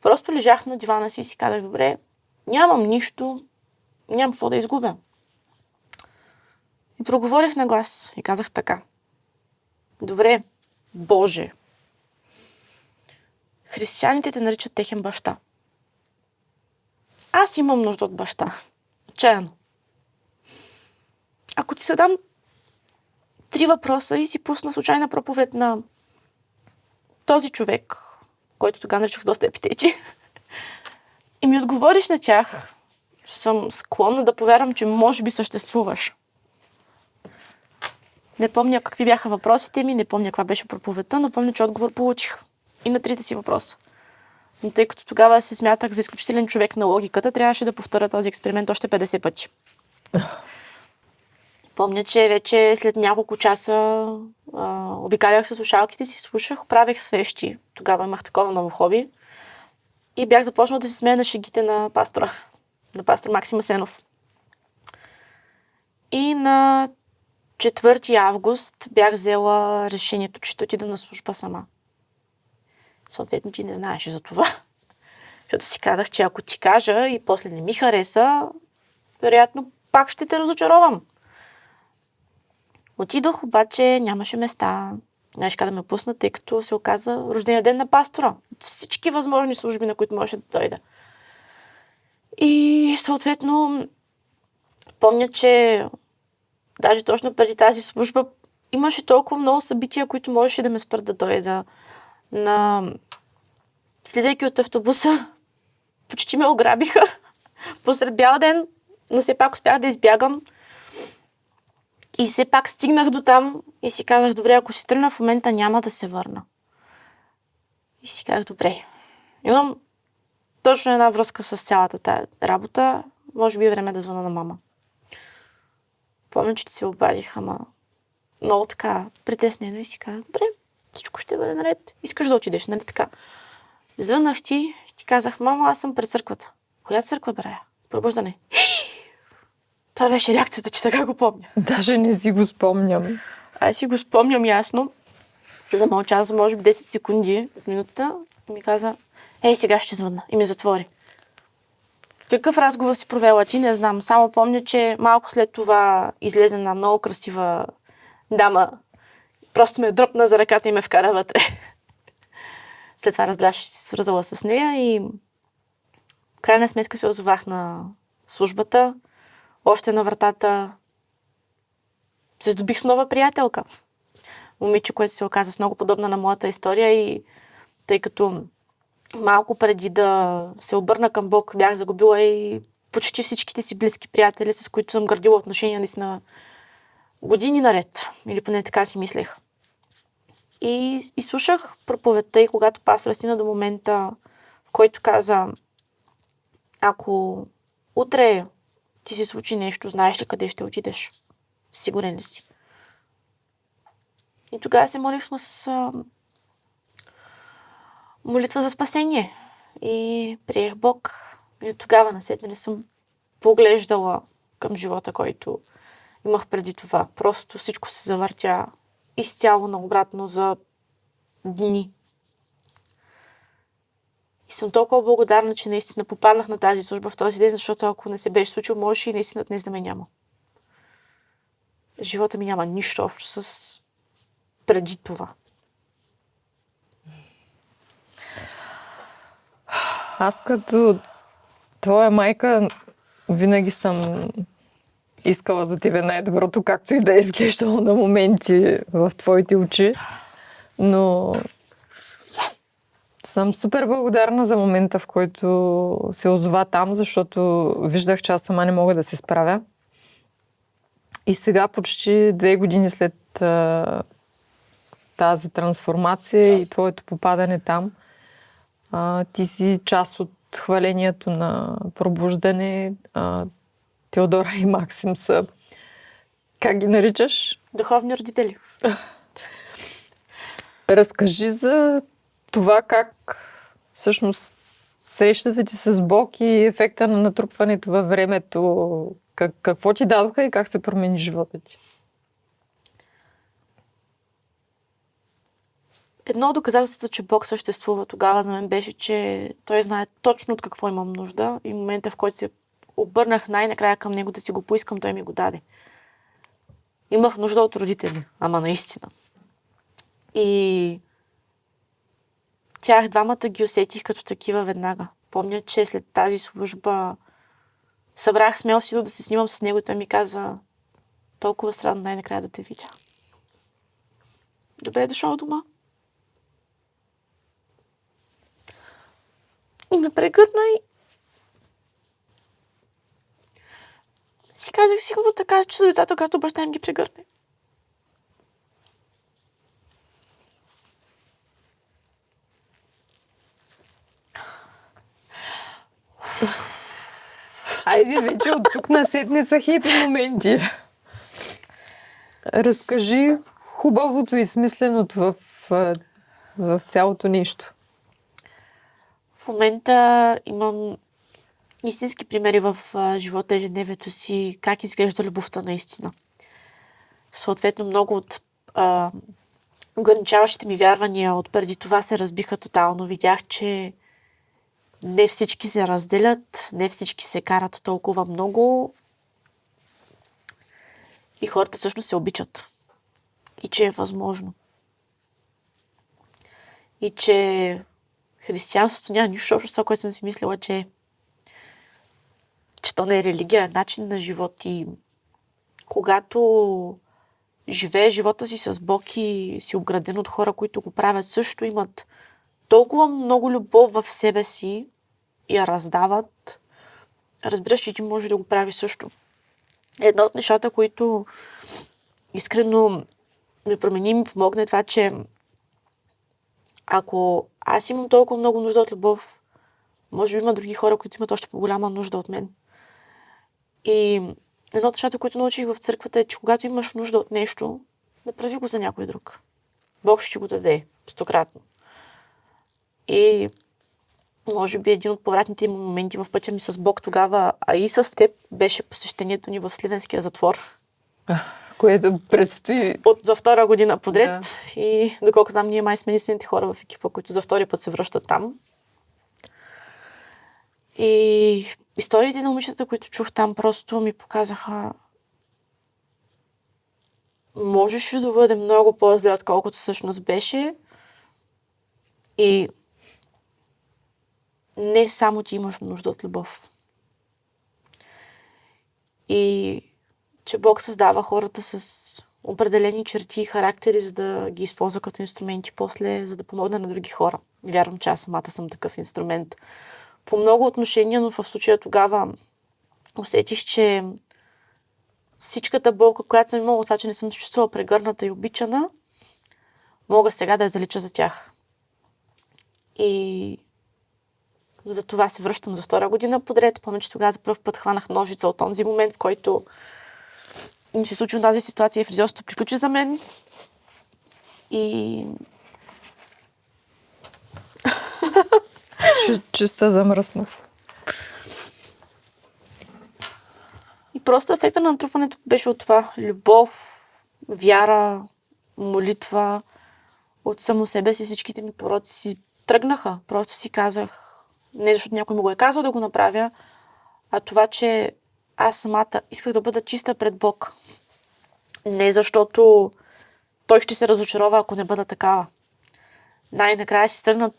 Просто лежах на дивана си и си казах, добре, нямам нищо, нямам какво да изгубя. И проговорих на глас и казах така. Добре, Боже, християните те наричат техен баща. Аз имам нужда от баща. Отчаяно. Ако ти се дам 3 въпроса и си пусна случайна проповед на този човек, който тогава наричах доста епитети, и ми отговориш на тях, съм склонна да повярвам, че може би съществуваш. Не помня какви бяха въпросите ми, не помня каква беше проповедта, но помня, че отговор получих. И на 3-те си въпроса. Но тъй като тогава се смятах за изключителен човек на логиката, трябваше да повторя този експеримент още 50 пъти. Помня, че вече след няколко часа обикалях със слушалките си, слушах, правех свещи. Тогава имах такова ново хоби. И бях започнала да се смея на шегите на пастора. На пастор Максим Асенов. И на 4 август бях взела решението, че ще отида на служба сама. Съответно, ти не знаеш за това. Защото си казах, че ако ти кажа и после не ми хареса, вероятно пак ще те разочаровам. Отидох, обаче нямаше места. Нямаше как да ме пуснат, тъй като се оказа рождения ден на пастора. Всички възможни служби, на които можеше да дойда. И съответно, помня, че даже точно преди тази служба имаше толкова много събития, които можеше да ме спрат да дойда. Слизайки от автобуса, почти ме ограбиха посред бял ден, но все пак успях да избягам. И все пак стигнах до там и си казах, добре, ако си тръгна в момента, няма да се върна. И си казах, добре, имам точно една връзка с цялата тая работа, може би е време да звъна на мама. Помня, че се обадих, ама много така притеснено и си казах, добре, всичко ще бъде наред. Искаш да отидеш, нали така? Звънах ти и ти казах, мама, аз съм пред църквата. Коя църква, брая? Пробуждане. Това беше реакцията, че така го помня. Даже не си го спомням. Аз си го спомням ясно. Замълча за може би 10 секунди в минутата и ми каза, сега ще звънна. И ми затвори. Какъв разговор си провела ти, не знам. Само помня, че малко след това излезе една много красива дама. Просто ме дръпна за ръката и ме вкара вътре. След това разбрах, че си свързала с нея и в крайна сметка се озовах на службата. Още на вратата се здобих с нова приятелка. Момиче, което се оказа с много подобна на моята история и тъй като малко преди да се обърна към Бог, бях загубила и почти всичките си близки приятели, с които съм градила отношения наистина години наред. Или поне така си мислех. И слушах проповедта и когато пастора стигна до момента, в който каза, ако утре ти се случи нещо, знаеш ли къде ще отидеш? Сигурен ли си? И тогава се молих с молитва за спасение. И приех Бог. И тогава насетне не съм поглеждала към живота, който имах преди това. Просто всичко се завъртя изцяло наобратно за дни. И съм толкова благодарна, че наистина попаднах на тази служба в този ден, защото ако не се беше случило, можеше и наистина днес да ме няма. живота ми няма нищо общо с преди това. Аз като твоя майка винаги съм искала за тебе най-доброто, както и да е изглеждало на моменти в твоите очи. Но съм супер благодарна за момента, в който се озова там, защото виждах, че аз сама не мога да се справя. И сега, почти 2 години след тази трансформация и твоето попадане там, ти си част от хвалението на пробуждане. Теодора и Максим са... Как ги наричаш? Духовни родители. Разкажи за това как всъщност срещата ти с Бог и ефекта на натрупването във времето. Какво ти дадоха и как се промени живота ти? Едно от доказателството, че Бог съществува тогава за мен беше, че Той знае точно от какво имам нужда и момента, в който се обърнах най-накрая към Него да си го поискам, Той ми го даде. Имах нужда от родители, ама наистина. И тях двамата ги усетих като такива веднага. Помня, че след тази служба събрах смел сила да се снимам с него и той ми каза: толкова срадно най-накрая да те видя. Добре дошъл дома. И ме прегърна и си казах, сигурно така се чувства децата, когато баща им ги прегърне. Айде вече от тук насетне са хепи моменти. Разкажи хубавото и смисленото в цялото нещо. В момента имам истински примери в живота, ежедневието си, как изглежда любовта наистина. Съответно, много от ограничаващите ми вярвания от преди това се разбиха тотално. Видях, че не всички се разделят, не всички се карат толкова много и хората всъщност се обичат. И че е възможно. И че християнството няма нищо общо с това, което съм си мислила, че то не е религия, е начин на живот. И когато живее живота си с Бог и си обграден от хора, които го правят също, имат толкова много любов в себе си и я раздават, разбираш, че ти може да го прави също. Едно от нещата, които искрено ме промени и ми помогна е това, че ако аз имам толкова много нужда от любов, може би има други хора, които имат още по-голяма нужда от мен. И едно от нещата, които научих в църквата е, че когато имаш нужда от нещо, направи го за някой друг. Бог ще го даде 100-кратно. И може би един от повратните моменти в пътя ми с Бог тогава, а и с теб, беше посещението ни в Сливенския затвор. Което предстои... За 2 година подред. Да. И доколко там ние май сме единствените хора в екипа, които за 2 път се връщат там. И историите на момичета, които чух там, просто ми показаха, можеше да бъде много по-зле, отколкото всъщност беше. И не само ти имаш нужда от любов. И че Бог създава хората с определени черти и характери, за да ги използва като инструменти после, за да помогне на други хора. Вярвам, че аз самата съм такъв инструмент. По много отношения, но в случая тогава усетих, че всичката болка, която съм имала от това, че не съм се чувствала прегърната и обичана, мога сега да я залича за тях. И за това се връщам за 2 година подред. Помня, че тогава за първ път хванах ножица от този момент, в който ми се случи тази ситуация и фризьорството приключи за мен. И... Чиста замръсна. И просто ефекта на натрупването беше от това. Любов, вяра, молитва. От само себе си всичките ми пороци си тръгнаха. Просто си казах, не защото някой му го е казал да го направя, а това, че аз самата исках да бъда чиста пред Бог. Не защото той ще се разочарова, ако не бъда такава. Най-накрая си тръгна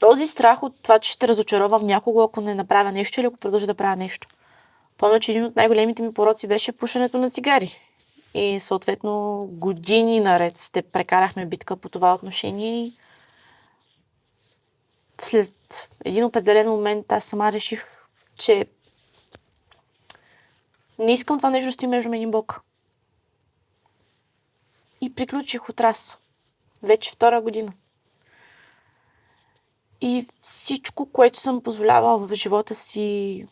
този страх от това, че ще разочаровам някого, ако не направя нещо или ако продължа да правя нещо. Помня, че един от най-големите ми пороци беше пушенето на цигари. И съответно години наред прекарахме битка по това отношение и след един определен момент аз сама реших, че не искам това нещо да стои между мен и Бог. И приключих отрас. Вече 2 година. И всичко, което съм позволявала в живота си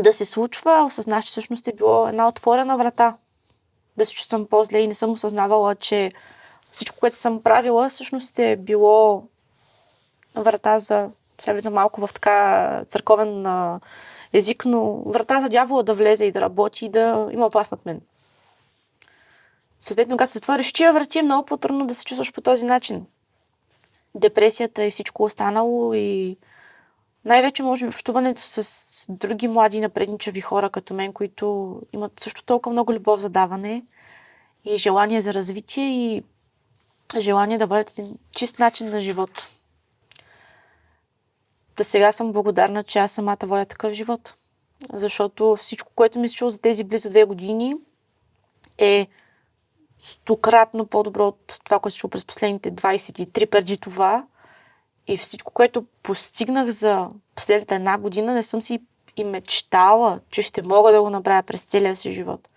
да се случва, осъзнах, че всъщност е било една отворена врата. Да се чувствам по-зле и не съм осъзнавала, че всичко, което съм правила, всъщност е било врата за... Сега влизам малко в така църковен език, но врата за дявола да влезе и да работи и да има власт над мен. Съответно, когато затвориш тия врати, е много по-трудно да се чувстваш по този начин. Депресията и всичко останало и най-вече може би общуването с други млади напредничави хора като мен, които имат също толкова много любов за даване и желание за развитие и желание да бъдат един чист начин на живот. Да сега съм благодарна, че аз самата водя такъв живот. Защото всичко, което ми се чуло за тези близо 2 години е 100-кратно по-добро от това, което се чуло през последните 23 преди това. И всичко, което постигнах за последната 1 година, не съм си и мечтала, че ще мога да го направя през целия си живот.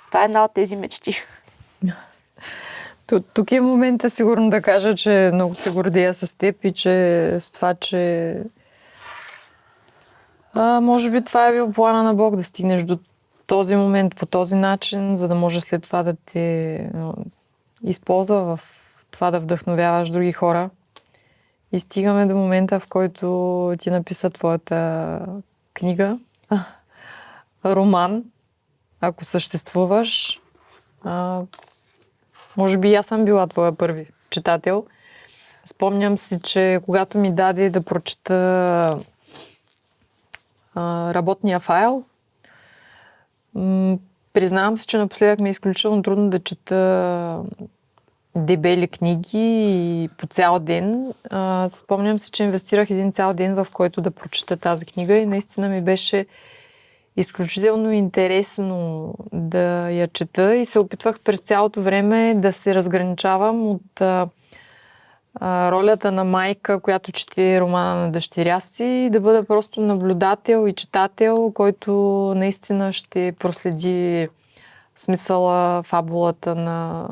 Това е една от тези мечти. Тук е момента сигурно да кажа, че много се гордея с теб и че с това, че може би това е бил плана на Бог да стигнеш до този момент по този начин, за да може след това да те използва в това да вдъхновяваш други хора. И стигаме до момента, в който ти написа твоята книга, роман, ако съществуваш. Може би и аз съм била твоя първи читател. Спомням си, че когато ми даде да прочета работния файл, признавам се, че напоследък ми е изключително трудно да чета дебели книги и по цял ден. Спомням си, че инвестирах един цял ден, в който да прочета тази книга и наистина ми беше изключително интересно да я чета и се опитвах през цялото време да се разграничавам от ролята на майка, която чете романа на дъщеря си и да бъда просто наблюдател и читател, който наистина ще проследи смисъла, фабулата на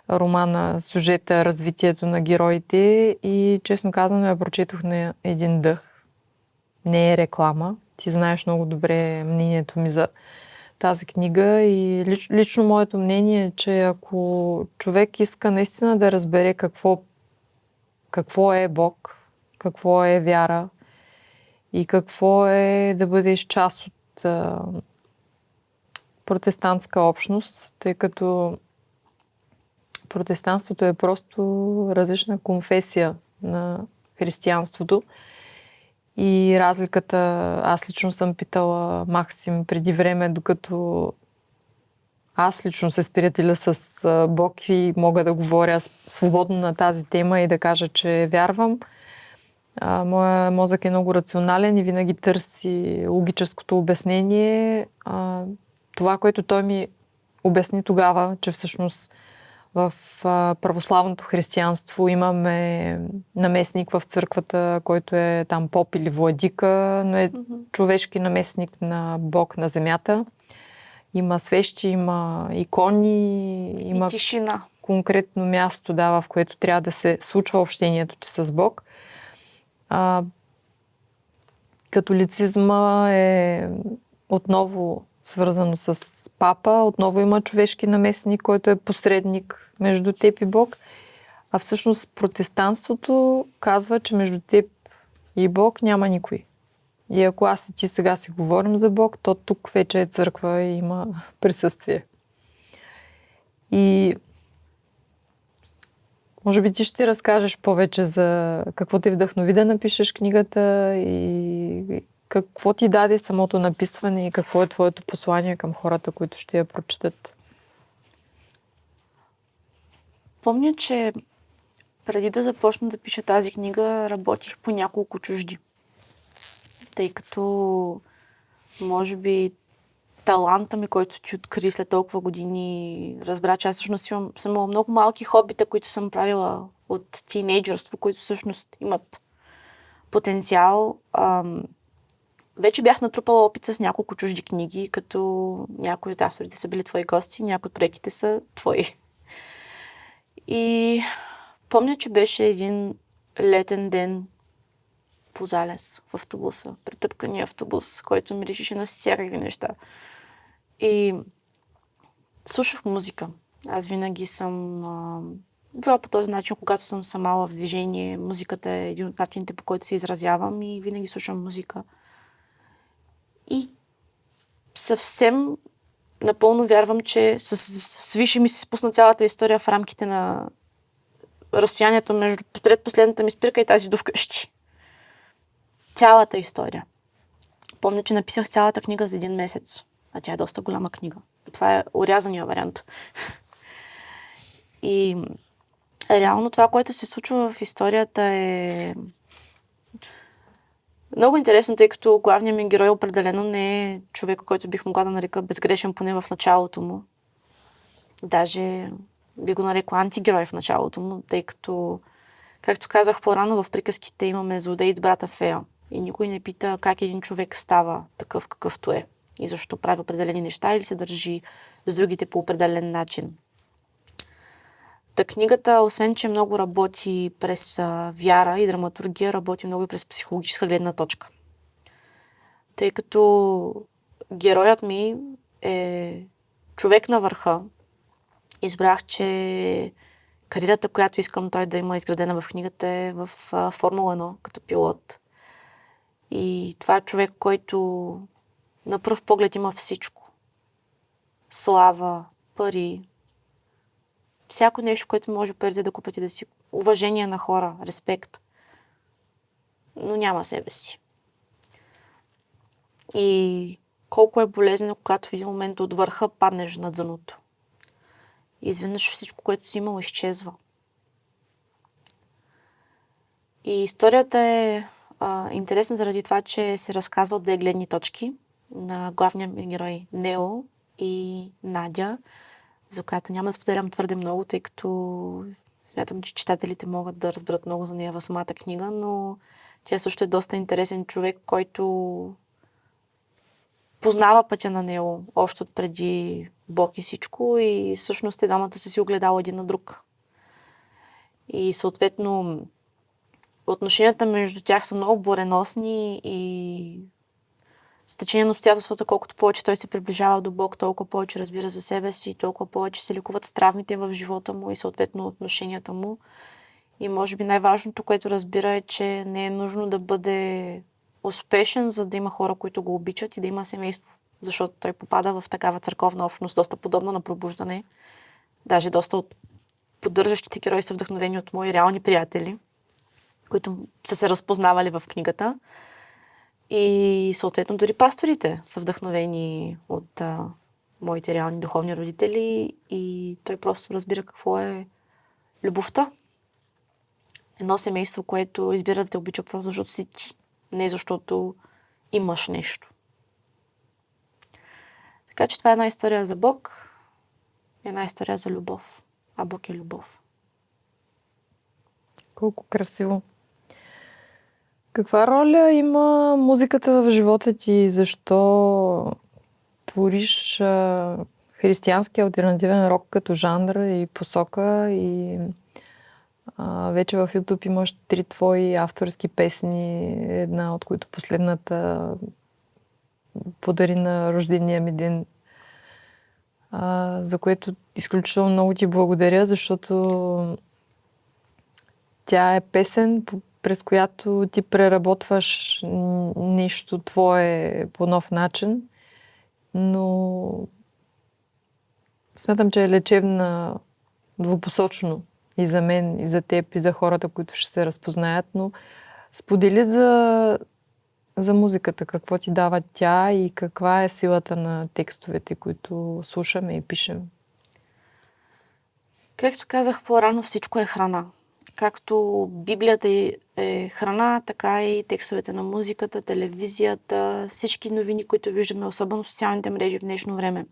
романа, сюжета, развитието на героите и честно казано я прочетох на един дъх. Не е реклама. Ти знаеш много добре мнението ми за тази книга и лично моето мнение е, че ако човек иска наистина да разбере какво е Бог, какво е вяра и какво е да бъдеш част от протестантска общност, тъй като протестантството е просто различна конфесия на християнството. И разликата, аз лично съм питала Максим преди време, докато аз лично се сприятеля с Бог и мога да говоря свободно на тази тема и да кажа, че вярвам. Моя мозък е много рационален и винаги търси логическото обяснение. Това, което той ми обясни тогава, че всъщност в православното християнство имаме наместник в църквата, който е там поп или владика, но е човешки наместник на Бог на земята. Има свещи, има икони, има и тишина. Конкретно място, в което трябва да се случва общението с Бог. Католицизма е отново свързано с папа. Отново има човешки наместник, който е посредник между теб и Бог. А всъщност протестантството казва, че между теб и Бог няма никой. И ако аз и ти сега си говорим за Бог, то тук вече е църква и има присъствие. И може би ти ще разкажеш повече за какво те вдъхнови да напишеш книгата и какво ти даде самото написване и какво е твоето послание към хората, които ще я прочитат? Помня, че преди да започна да пиша тази книга, работих по няколко чужди. Тъй като, може би, таланта ми, който ти откри след толкова години, разбра, че аз всъщност съм имала много малки хобита, които съм правила от тинейджърство, които всъщност имат потенциал. Вече бях натрупала опит с няколко чужди книги, като някои от авторите са били твои гости, някои от проектите са твои. И помня, че беше един летен ден по Залез в автобуса, претъпкания автобус, който миришеше на всякакви неща. И слушах музика. Аз винаги съм била по този начин, когато съм сама в движение. Музиката е един от начините, по който се изразявам и винаги слушам музика. И съвсем напълно вярвам, че с Више ми се спусна цялата история в рамките на разстоянието между предпоследната ми спирка и тази до вкъщи. Цялата история. Помня, че написах цялата книга за 1 месец. А тя е доста голяма книга. Това е орязания вариант. И реално това, което се случва в историята е много интересно, тъй като главният ми герой определено не е човек, който бих могла да нарека безгрешен, поне в началото му. Даже би го нарекла антигерой в началото му, тъй като, както казах по-рано, в приказките имаме злодей и добрата фея. И никой не пита как един човек става такъв какъвто е и защо прави определени неща или се държи с другите по определен начин. Та книгата, освен че много работи през вяра и драматургия, работи много и през психологическа гледна точка. Тъй като героят ми е човек на върха, избрах, че кариерата, която искам той да има изградена в книгата, е в Формула 1 като пилот. И това е човек, който на пръв поглед има всичко. Слава, пари, всяко нещо, което може парите да купят и да си. Уважение на хора, респект. Но няма себе си. И колко е болезнено, когато в един момент от върха паднеш на дъното. И изведнъж всичко, което си имал, изчезва. И историята е интересна заради това, че се разказва от 2 гледни точки на главния ми герой Нео и Надя, за която няма да споделям твърде много, тъй като смятам, че читателите могат да разберат много за нея в самата книга, но тя също е доста интересен човек, който познава пътя на Нео още от преди Бог и всичко и всъщност те двамата са си огледали един на друг. И съответно отношенията между тях са много буреносни и с течение на обстоятелствата, колкото повече той се приближава до Бог, толкова повече разбира за себе си, толкова повече се лекуват травмите в живота му и съответно отношенията му. И може би най-важното, което разбира е, че не е нужно да бъде успешен, за да има хора, които го обичат и да има семейство. Защото той попада в такава църковна общност, доста подобна на Пробуждане. Даже доста от поддържащите герои са вдъхновени от мои реални приятели, които са се разпознавали в книгата. И съответно дори пасторите са вдъхновени от моите реални духовни родители и той просто разбира какво е любовта. Едно семейство, което избира да те обича просто защото си ти, не защото имаш нещо. Така че това е една история за Бог, една история за любов. А Бог е любов. Колко красиво. Каква роля има музиката в живота ти? Защо твориш християнски алтернативен рок като жанр и посока? И вече в YouTube имаш 3 твои авторски песни, една от които последната подари на рождения ми ден, за което изключително много ти благодаря, защото тя е песен, през която ти преработваш нещо твое по нов начин, но смятам, че е лечебна двупосочно и за мен, и за теб, и за хората, които ще се разпознаят, но сподели за за музиката. Какво ти дава тя и каква е силата на текстовете, които слушаме и пишем? Както казах по-рано, всичко е храна. Както Библията е храна, така и текстовете на музиката, телевизията, всички новини, които виждаме, особено в социалните мрежи в днешно време.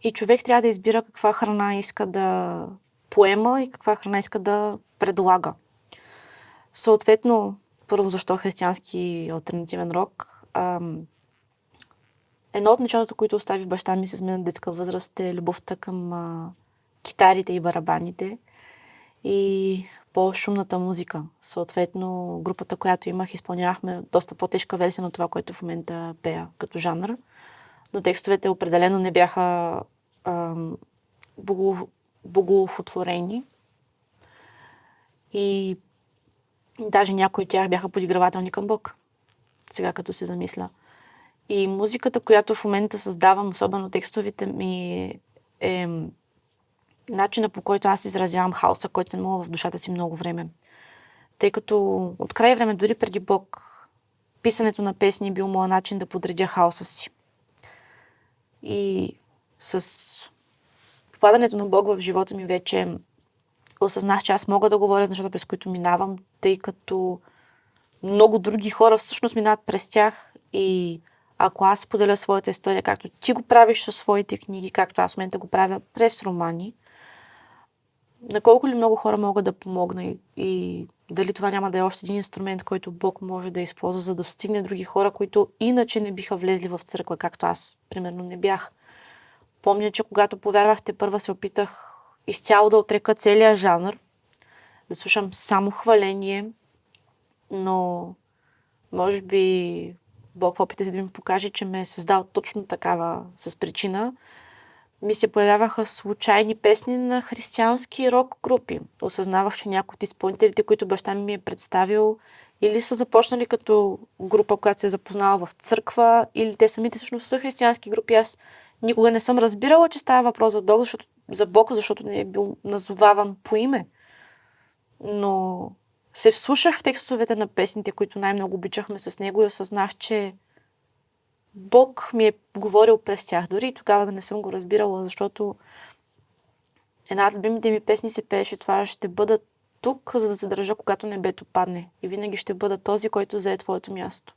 И човек трябва да избира каква храна иска да поема и каква храна иска да предлага. Съответно, първо, защо християнски алтернативен рок? Едно от нещата, които остави баща ми с мен на детска възраст, е любовта към китарите и барабаните и по-шумната музика. Съответно, групата, която имах, изпълнявахме доста по-тежка версия на това, което в момента пея като жанр. Но текстовете определено не бяха богоухотворени. И даже някои от тях бяха подигравателни към Бог. Сега като се замисля. И музиката, която в момента създавам, особено текстовите ми, е начина, по който аз изразявам хаоса, който съм имала в душата си много време. Тъй като от край време, дори преди Бог, писането на песни е бил моят начин да подредя хаоса си. И с попадането на Бог в живота ми вече осъзнах, че аз мога да говоря за нещата, през които минавам, тъй като много други хора всъщност минават през тях и ако аз поделя своята история, както ти го правиш със своите книги, както аз в момента го правя през романи, на колко ли много хора могат да помогна и дали това няма да е още един инструмент, който Бог може да използва, за да достигне други хора, които иначе не биха влезли в църква, както аз, примерно, не бях. Помня, че когато повярвахте първа, се опитах изцяло да отрека целия жанр, да слушам само хваление, но може би Бог в опита си да ми покаже, че ме е създал точно такава с причина. Ми се появяваха случайни песни на християнски рок групи. Осъзнавах, че някои от изпълнителите, които баща ми е представил, или са започнали като група, която се е запознала в църква, или те самите всъщност са християнски групи. Аз никога не съм разбирала, че става въпрос за Бог, защото не е бил назоваван по име. Но се вслушах в текстовете на песните, които най-много обичахме с него и осъзнах, че Бог ми е говорил през тях. Дори и тогава да не съм го разбирала, защото една от любимите ми песни се пееше това: ще бъда тук, за да се държа, когато небето падне. И винаги ще бъда този, който зае твоето място.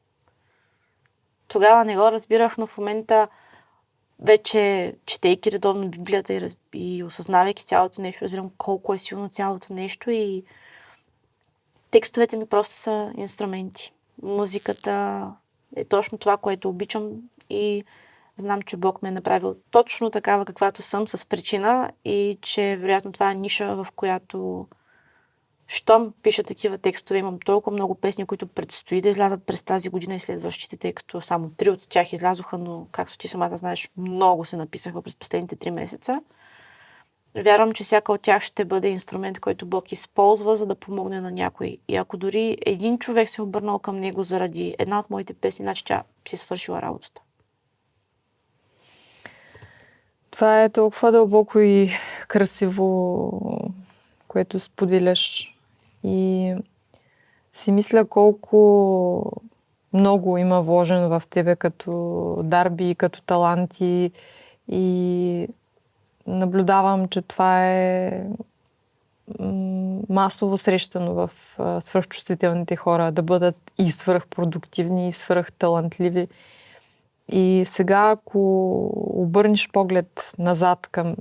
Тогава не го разбирах, но в момента вече, четейки редовно Библията и осъзнавайки цялото нещо, разбирам колко е силно цялото нещо и текстовете ми просто са инструменти. Музиката е точно това, което обичам и знам, че Бог ме е направил точно такава, каквато съм, с причина и че вероятно това е ниша, в която щом пиша такива текстове, имам толкова много песни, които предстои да излязат през тази година и следващите, тъй като само 3 от тях излязоха, но както ти самата знаеш, много се написаха през последните 3 месеца. Вярвам, че всяка от тях ще бъде инструмент, който Бог използва, за да помогне на някой. И ако дори един човек се обърнал към него заради една от моите песни, значи тя си свършила работата. Това е толкова дълбоко и красиво, което споделяш. И си мисля колко много има вложено в тебе като дарби, като таланти и наблюдавам, че това е масово срещано в свръхчувствителните хора, да бъдат и свръхпродуктивни, и свръхталантливи. И сега, ако обърнеш поглед назад към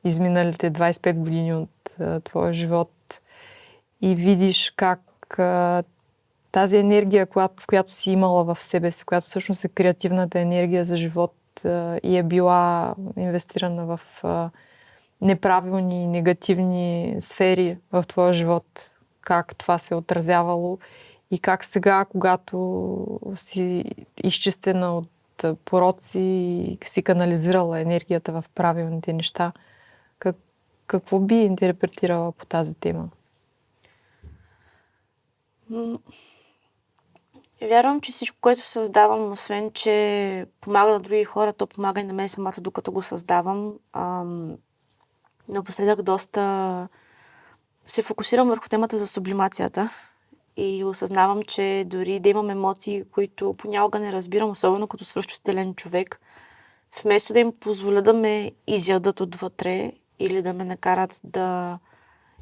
изминалите 25 години от твоя живот и видиш как тази енергия, в която си имала в себе си, която всъщност е креативната енергия за живот и е била инвестирана в неправилни, негативни сфери в твоя живот, как това се е отразявало и как сега, когато си изчистена от пороци и си канализирала енергията в правилните неща, какво би интерпретирала по тази тема? Вярвам, че всичко, което създавам, освен че помага на други хора, то помага и на мен самата, докато го създавам. Напоследък доста се фокусирам върху темата за сублимацията и осъзнавам, че дори да имам емоции, които понякога не разбирам, особено като свръхчувствителен човек, вместо да им позволя да ме изядат отвътре или да ме накарат да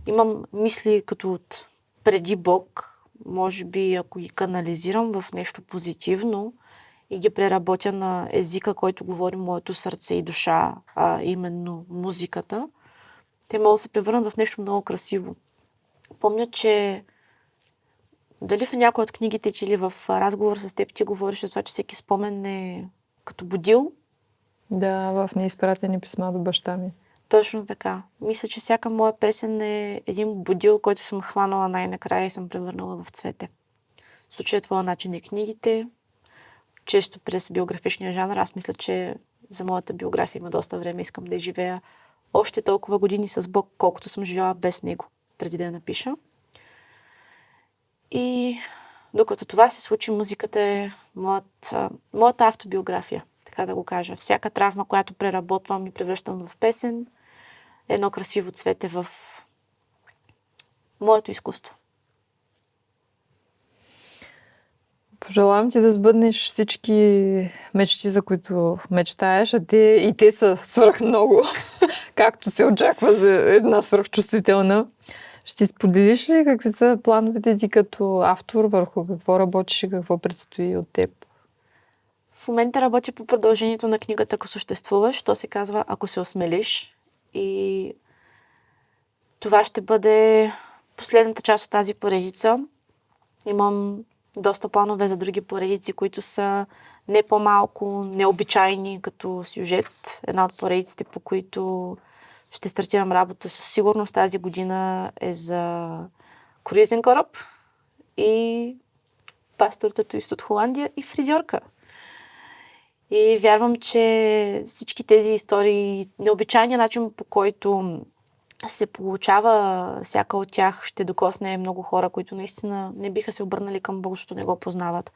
имам мисли като от преди Бог, може би ако ги канализирам в нещо позитивно и ги преработя на езика, който говори моето сърце и душа, а именно музиката, те могат да се превърнат в нещо много красиво. Помня, че дали в някои от книгите ти или в разговор с теб ти говориш за това, че всеки спомен е като будил. Да, в неизпратени писма до баща ми. Точно така. Мисля, че всяка моя песен е един будил, който съм хванала най-накрая и съм превърнала в цвете. В случая твоя начин и книгите, често през биографичния жанр. Аз мисля, че за моята биография има доста време. Искам да живея още толкова години с Бог, колкото съм живяла без Него, преди да я напиша. И докато това се случи, музиката е моята автобиография, така да го кажа. Всяка травма, която преработвам и превръщам в песен, е едно красиво цвете в моето изкуство. Пожелавам ти да сбъднеш всички мечти, за които мечтаеш, а те са свръх много, както се очаква за една свръхчувствителна. Ще споделиш ли какви са плановете ти като автор, върху какво работиш и какво предстои от теб? В момента работя по продължението на книгата "Ако съществуваш". То се казва "Ако се осмелиш". И това ще бъде последната част от тази поредица. Имам доста планове за други поредици, които са не по-малко необичайни като сюжет. Една от поредиците, по които ще стартирам работа със сигурност тази година, е за круизен кораб и пастор татуист от Холандия и фризьорка. И вярвам, че всички тези истории, необичайният начин, по който се получава всяка от тях, ще докосне много хора, които наистина не биха се обърнали към Бог, защото не го познават.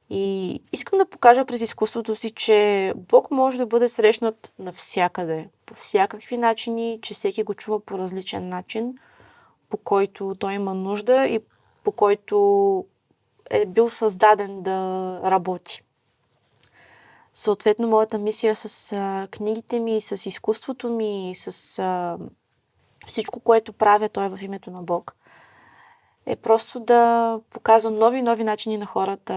И искам да покажа през изкуството си, че Бог може да бъде срещнат навсякъде, по всякакви начини, че всеки го чува по различен начин, по който той има нужда и по който е бил създаден да работи. Съответно, моята мисия с книгите ми, с изкуството ми, с всичко, което правя, той е в името на Бог, е просто да показвам нови и нови начини на хората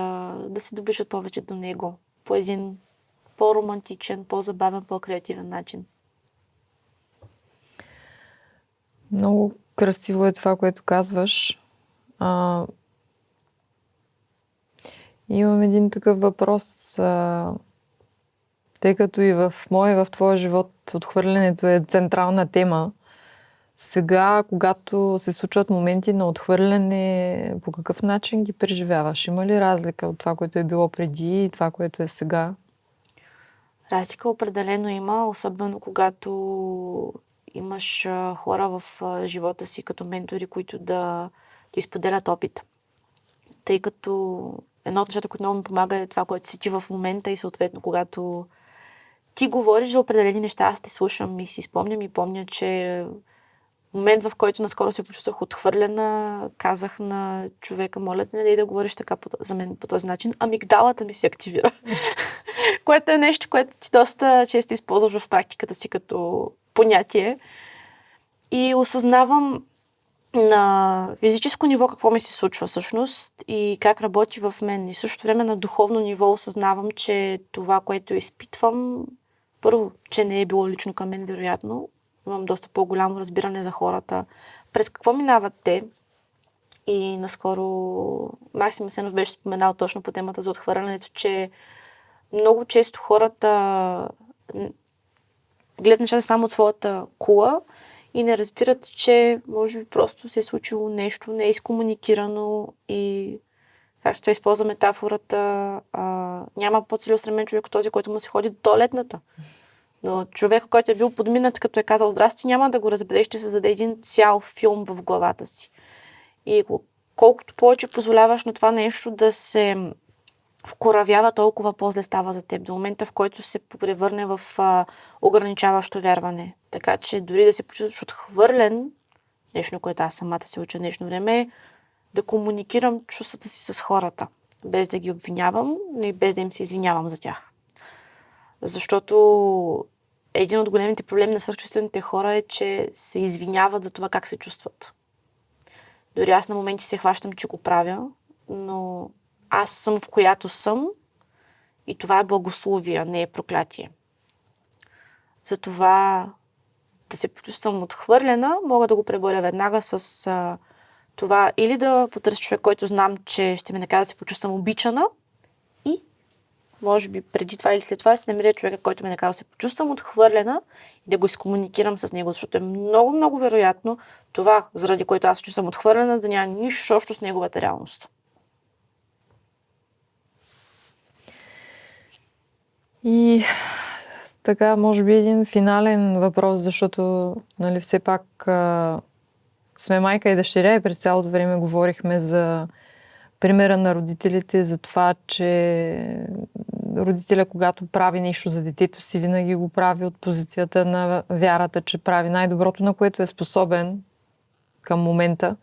да се доближат повече до Него по един по-романтичен, по-забавен, по-креативен начин. Много красиво е това, което казваш. Имам един такъв въпрос. Тъй като и в моя, и в твоя живот отхвърлянето е централна тема, сега, когато се случват моменти на отхвърляне, по какъв начин ги преживяваш? Има ли разлика от това, което е било преди и това, което е сега? Разлика определено има, особено когато имаш хора в живота си като ментори, които да ти споделят опит. Тъй като едно от нещата, което много ми помага, е това, което си ти в момента и съответно, когато ти говориш за определени неща, аз те слушам и си спомням и помня, че момент, в който наскоро се почувствах отхвърлена, казах на човека: моля те, не дай да говориш така за мен по този начин. Амигдалата ми се активира. Което е нещо, което ти доста често използваш в практиката си като понятие. И осъзнавам на физическо ниво какво ми се случва всъщност и как работи в мен. И също време на духовно ниво осъзнавам, че това, което изпитвам, първо, че не е било лично към мен, вероятно. Имам доста по-голямо разбиране за хората, през какво минават те. И наскоро Максим Асенов беше споменал точно по темата за отхвърлянето, че много често хората гледат нещата само от своята кула и не разбират, че може би просто се е случило нещо, не е изкомуникирано и, както той използва метафората, няма по-целеустремен човек от този, който му се ходи до тоалетната. Но човек, който е бил подминат, като е казал здрасти, няма да го разбере, ще създаде един цял филм в главата си. И колкото повече позволяваш на това нещо да се вкоравява, толкова по-зле става за теб. До момента, в който се превърне в ограничаващо вярване. Така че дори да се почувстваш отхвърлен, нещо, на което аз самата се уча днешно време, да комуникирам чувствата си с хората, без да ги обвинявам, но и без да им се извинявам за тях. Защото един от големите проблеми на свръхчувствените хора е, че се извиняват за това как се чувстват. Дори аз на моменти се хващам, че го правя, но аз съм в която съм и това е благословие, не е проклятие. Затова да се почувствам отхвърлена, мога да го преборя веднага с това или да потърся човек, който знам, че ще ме накара да се почувствам обичана и може би преди това или след това се намеря човека, който ме накара да се почувствам отхвърлена и да го изкомуникирам с него, защото е много, много вероятно това, заради което аз се чувствам отхвърлена, да няма нищо общо с неговата реалност. И така, може би един финален въпрос, защото нали, все пак сме майка и дъщеря и през цялото време говорихме за примера на родителите, за това, че родителя, когато прави нещо за детето си, винаги го прави от позицията на вярата, че прави най-доброто, на което е способен към момента,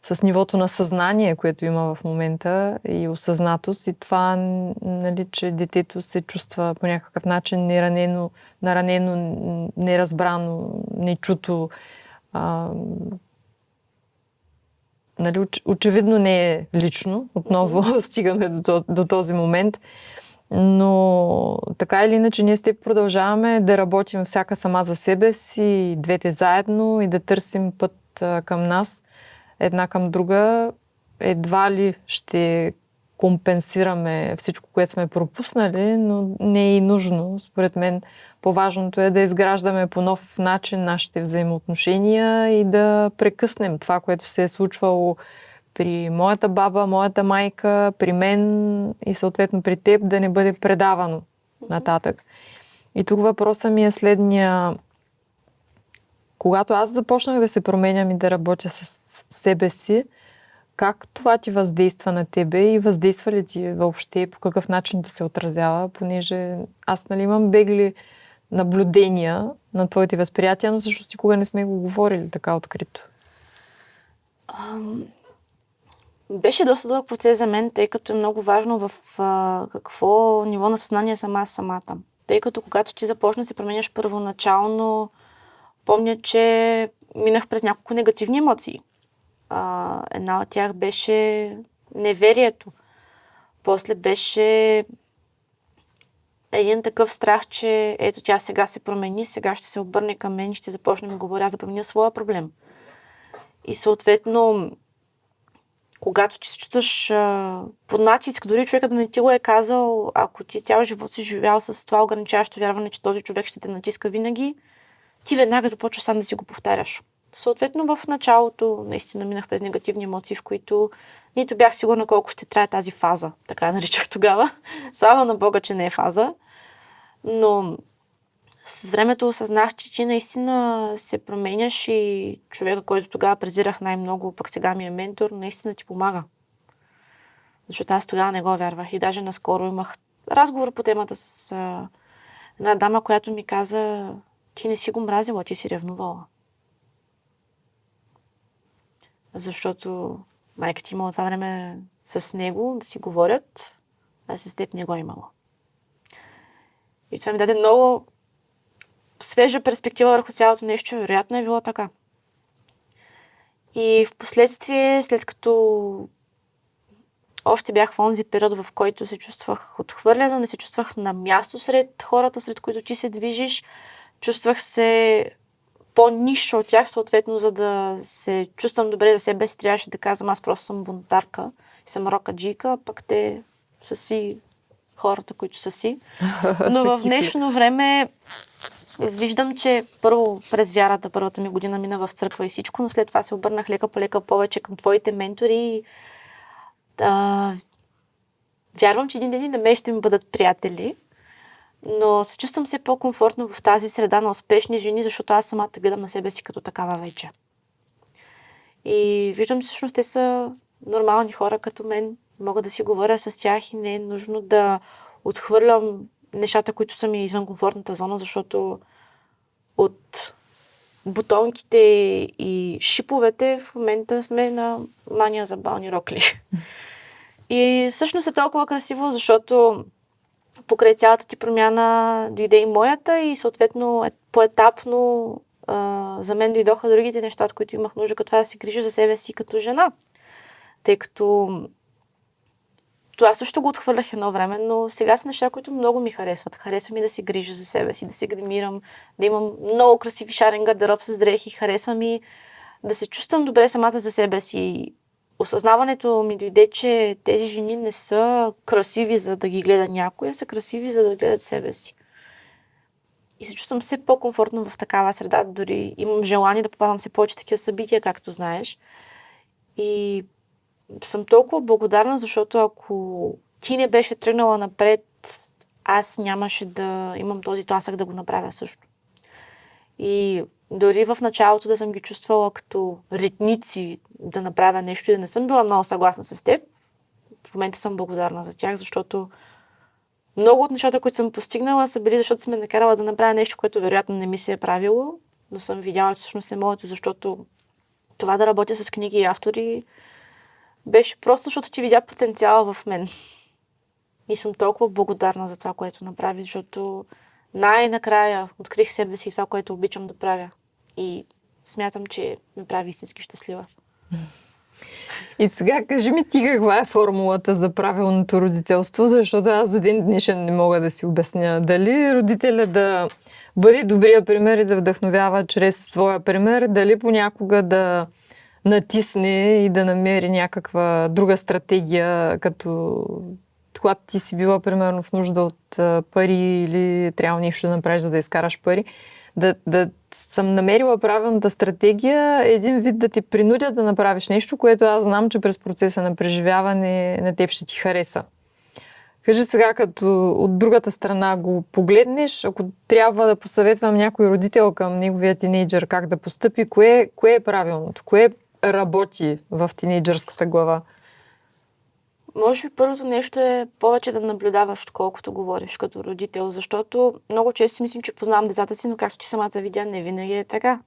с нивото на съзнание, което има в момента и осъзнатост. И това, нали, че детето се чувства по някакъв начин наранено, неразбрано, нечуто. Нали, очевидно не е лично. Отново стигаме до този момент. Но така или иначе ние с теб продължаваме да работим всяка сама за себе си, двете заедно и да търсим път към нас, една към друга. Едва ли ще компенсираме всичко, което сме пропуснали, но не е и нужно. Според мен по-важното е да изграждаме по нов начин нашите взаимоотношения и да прекъснем това, което се е случвало при моята баба, моята майка, при мен и съответно при теб, да не бъде предавано нататък. И тук въпросът ми е следния. Когато аз започнах да се променям и да работя с себе си, как това ти въздейства на тебе и въздейства ли ти въобще, по какъв начин да се отразява, понеже аз нали, имам бегли наблюдения на твоите възприятия, но също никога не сме го говорили така открито. Беше доста дълъг процес за мен, тъй като е много важно в какво ниво на съзнание съм аз самата. Тъй като когато ти започна да се променяш първоначално, помня, че минах през няколко негативни емоции. Една от тях беше неверието. После беше един такъв страх, че ето тя сега се промени, сега ще се обърне към мен, ще започне да ми говоря, аз да променя своя проблем. И съответно, когато ти се чувстваш под натиск, дори човека да не ти го е казал, ако ти цял живот си живял с това ограничаващо вярване, че този човек ще те натиска винаги, ти веднага започваш сам да си го повтаряш. Съответно, в началото наистина минах през негативни емоции, в които нито бях сигурна колко ще трае тази фаза, така я наричах тогава. Слава на Бога, че не е фаза. Но с времето осъзнах, че ти наистина се променяш и човека, който тогава презирах най-много, пък сега ми е ментор, наистина ти помага. Защото аз тогава не го вярвах и даже наскоро имах разговор по темата с една дама, която ми каза: ти не си го мразила, ти си ревнувала. Защото майка ти имала това време с него да си говорят, а с теб не го имала. И това ми даде много свежа перспектива върху цялото нещо, вероятно е било така. И в последствие, след като още бях в онзи период, в който се чувствах отхвърлена, не се чувствах на място сред хората, сред които ти се движиш, чувствах се по-ниша от тях, съответно, за да се чувствам добре за себе си, трябваше да казвам, аз просто съм бунтарка и съм рокаджийка, пък те са си хората, които са си. Но в днешно време виждам, че първо през вярата, първата ми година мина в църква и всичко, но след това се обърнах лека по лека повече към твоите ментори. Вярвам, че един ден и на мен ще ми бъдат приятели, но се чувствам все по-комфортно в тази среда на успешни жени, защото аз самата гледам на себе си като такава вече. И виждам, че всъщност те са нормални хора като мен. Мога да си говоря с тях и не е нужно да отхвърлям нещата, които са ми извън комфортната зона, защото от бутонките и шиповете, в момента сме на мания за бални рокли. И всъщност е толкова красиво, защото покрай цялата ти промяна дойде и моята и съответно поетапно за мен дойдоха другите неща, от които имах нужда, като това да се грижа за себе си като жена. Тъй като това също го отхвърлях едно време, но сега са неща, които много ми харесват. Харесва ми да се грижа за себе си, да се гримирам, да имам много красиви шарен гардероб с дрехи. Харесва ми да се чувствам добре самата за себе си. Осъзнаването ми дойде, че тези жени не са красиви, за да ги гледа някой, а са красиви, за да гледат себе си. И се чувствам все по-комфортно в такава среда. Дори имам желание да попадам все повече такива събития, както знаеш. И съм толкова благодарна, защото ако ти не беше тръгнала напред, аз нямаше да имам този тласък да го направя също. И дори в началото да съм ги чувствала като ретници да направя нещо и да не съм била много съгласна с теб, в момента съм благодарна за тях, защото много от нещата, които съм постигнала, са били, защото съм ме накарала да направя нещо, което вероятно не ми се е правило, но съм видяла, че всъщност е моето, защото това да работя с книги и автори беше просто, защото ти видя потенциала в мен. И съм толкова благодарна за това, което направи, защото най-накрая открих себе си и това, което обичам да правя. И смятам, че ме прави истински щастлива. И сега кажи ми ти каква е формулата за правилното родителство, защото аз до ден днешен не мога да си обясня дали родителя да бъде добрия пример и да вдъхновява чрез своя пример, дали понякога да натисне и да намери някаква друга стратегия, като когато ти си била примерно в нужда от пари или трябва нещо да направиш, за да изкараш пари, да съм намерила правилната стратегия, един вид да те принудя да направиш нещо, което аз знам, че през процеса на преживяване на теб ще ти хареса. Кажи сега, като от другата страна го погледнеш, ако трябва да посъветвам някой родител към неговия тинейджър как да постъпи, кое е правилното? Кое работи в тинейджърската глава? Може би първото нещо е повече да наблюдаваш, колкото говориш като родител, защото много често си мислим, че познавам децата си, но както ти самата видя, не винаги е така.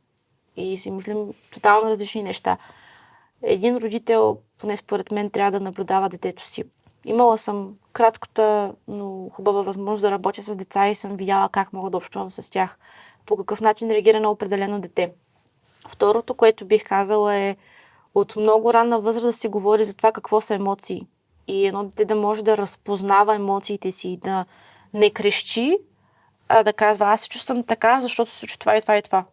И си мислим тотално различни неща. Един родител, поне според мен, трябва да наблюдава детето си. Имала съм кратката, но хубава възможност да работя с деца и съм видяла как мога да общувам с тях. По какъв начин реагира на определено дете. Второто, което бих казала е от много ранна възраст да си говори за това какво са емоции. И едно дете да може да разпознава емоциите си, да не крещи, а да казва, аз се чувствам така, защото се случва това и това и това.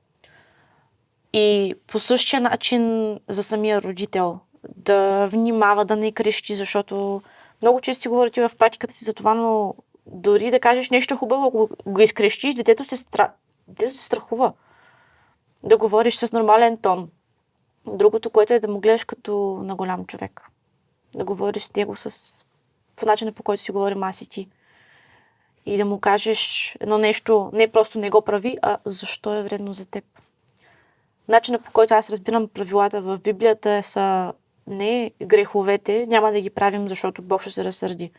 И по същия начин за самия родител да внимава, да не крещи, защото много често си говорите в практиката си за това, но дори да кажеш нещо хубаво, ако го изкрещиш, детето се страхува. Да говориш с нормален тон. Другото, което е да му гледаш като на голям човек. Да говориш с него по начина, по който си говорим аз и ти. И да му кажеш едно нещо, не просто не го прави, а защо е вредно за теб. Начинът, по който аз разбирам правилата в Библията са не греховете, няма да ги правим, защото Бог ще се разсърди.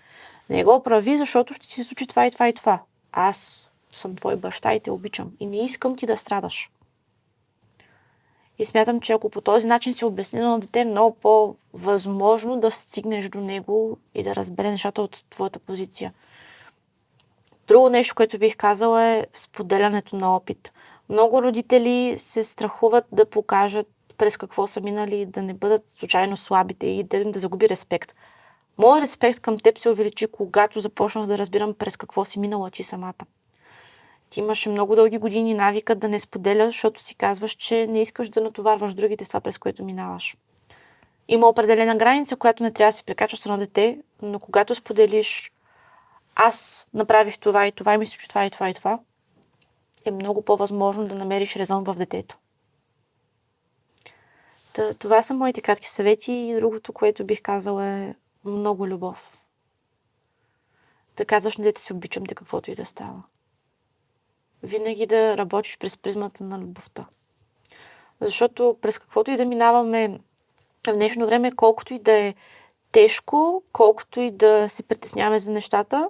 Не го прави, защото ще ти се случи това и това и това. Аз съм твой баща и те обичам. И не искам ти да страдаш. И смятам, че ако по този начин си обясни на дете, е много по-възможно да стигнеш до него и да разбере нещата от твоята позиция. Друго нещо, което бих казала е споделянето на опит. Много родители се страхуват да покажат през какво са минали, да не бъдат случайно слабите и да загуби респект. Моят респект към теб се увеличи, когато започнах да разбирам през какво си минала ти самата. Ти имаше много дълги години навика да не споделяш, защото си казваш, че не искаш да натоварваш другите с това, през което минаваш. Има определена граница, която не трябва да се прекачваш с едно дете, но когато споделиш аз направих това и това и мисля, че това и това и това, е много по-възможно да намериш резон в детето. Това са моите кратки съвети и другото, което бих казала е много любов. Да казваш на дете си обичам те каквото и да става. Винаги да работиш през призмата на любовта. Защото през каквото и да минаваме в днешно време, колкото и да е тежко, колкото и да се притесняваме за нещата,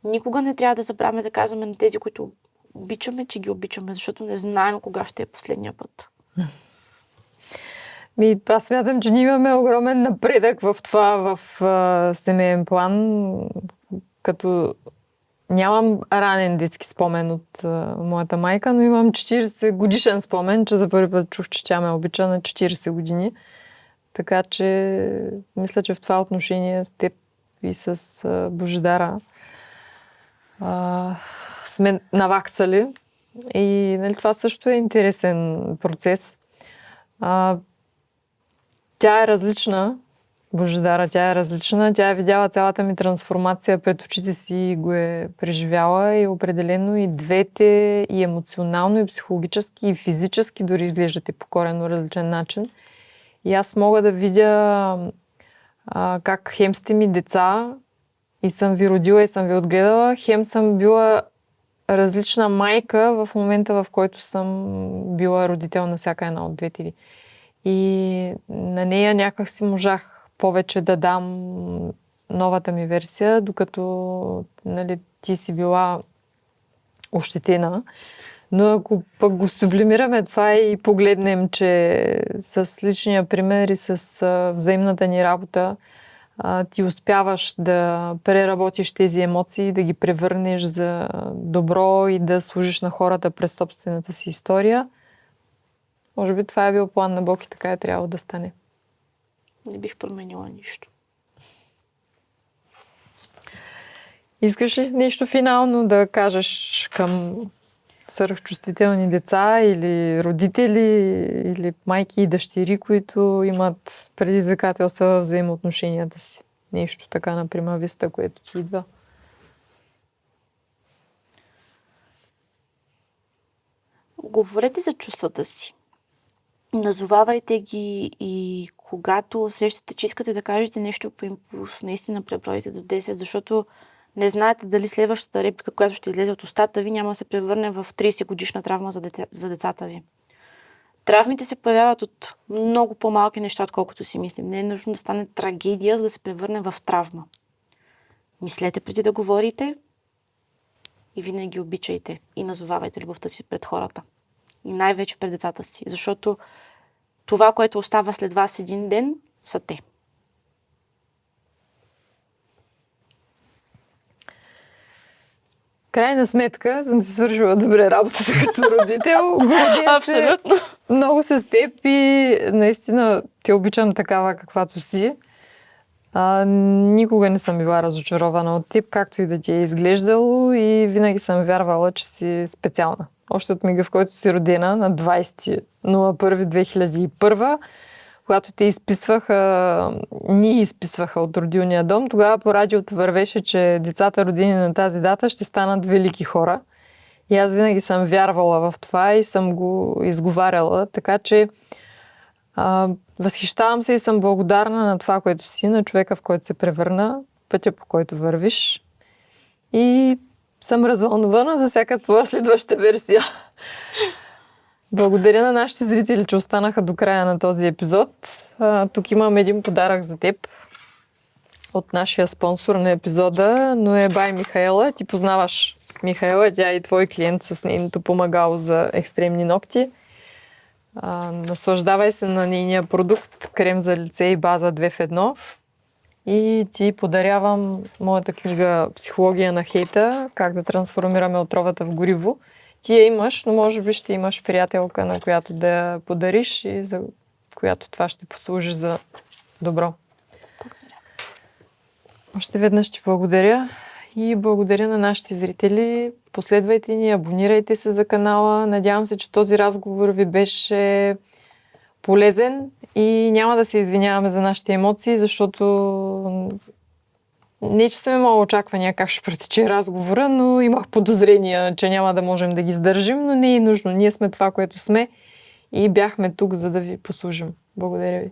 никога не трябва да забравяме да казваме на тези, които обичаме, че ги обичаме, защото не знаем кога ще е последния път. Аз смятам, че ние имаме огромен напредък в това, в семейен план, като нямам ранен детски спомен от моята майка, но имам 40 годишен спомен, че за първи път чух, че тя ме обича на 40 години. Така че мисля, че в това отношение с теб и с Божидара сме наваксали. И нали, това също е интересен процес. Тя е различна, Божидара, тя е различна. Тя е видяла цялата ми трансформация пред очите си и го е преживяла и определено и двете, и емоционално, и психологически, и физически дори изглеждате по коренно различен начин. И аз мога да видя как хем сте ми деца и съм ви родила и съм ви отгледала, хем съм била различна майка в момента, в който съм била родител на всяка една от двете ви. И на нея някак си можах повече да дам новата ми версия, докато нали, ти си била ощетена. Но ако пък го сублимираме това и погледнем, че с личния пример и с взаимната ни работа ти успяваш да преработиш тези емоции, да ги превърнеш за добро и да служиш на хората през собствената си история, може би това е бил план на Бог и така е трябвало да стане. Не бих променила нищо. Искаш ли нещо финално да кажеш към свръхчувствителни деца или родители, или майки и дъщери, които имат предизвикателства в взаимоотношенията си? Нещо така на прима виста, което ти идва. Говорете за чувствата си. Назовавайте ги и когато усещате, че искате да кажете нещо по импулс, наистина пребройте до 10, защото не знаете дали следващата реплика, която ще излезе от устата ви, няма да се превърне в 30 годишна травма за децата ви. Травмите се появяват от много по-малки неща, отколкото си мислим. Не е нужно да стане трагедия, за да се превърне в травма. Мислете преди да говорите и винаги обичайте и назовавайте любовта си пред хората. И най-вече пред децата си. Защото това, което остава след вас един ден, са те. Крайна сметка съм си свършила добре работата като родител. Абсолютно. Много с теб и наистина те обичам такава каквато си. Никога не съм била разочарована от теб, както и да ти е изглеждало и винаги съм вярвала, че си специална. Още от мига, в който си родена на 20.01.2001, когато те ни изписваха от родилния дом, тогава по радиото вървеше, че децата родени на тази дата ще станат велики хора. И аз винаги съм вярвала в това и съм го изговаряла, така че възхищавам се и съм благодарна на това, което си, на човека, в който се превърна, пътя, по който вървиш. И съм развълнувана за всяка твоя следваща версия. Благодаря на нашите зрители, че останаха до края на този епизод. Тук имам един подарък за теб от нашия спонсор на епизода, но е Бай Михаела. Ти познаваш Михаела, тя е и твой клиент с нейното помагало за екстремни ногти. Наслаждавай се на нейния продукт, крем за лице и база 2 в 1. И ти подарявам моята книга "Психология на хейта. Как да трансформираме отровата в гориво". Ти я имаш, но може би ще имаш приятелка, на която да я подариш и за която това ще послужи за добро. Благодаря. Още веднъж ти благодаря и благодаря на нашите зрители. Последвайте ни, абонирайте се за канала. Надявам се, че този разговор ви беше полезен и няма да се извиняваме за нашите емоции, защото не, че съм имала очаквания как ще протече разговора, но имах подозрения, че няма да можем да ги издържим, но не е нужно. Ние сме това, което сме и бяхме тук, за да ви послужим. Благодаря ви.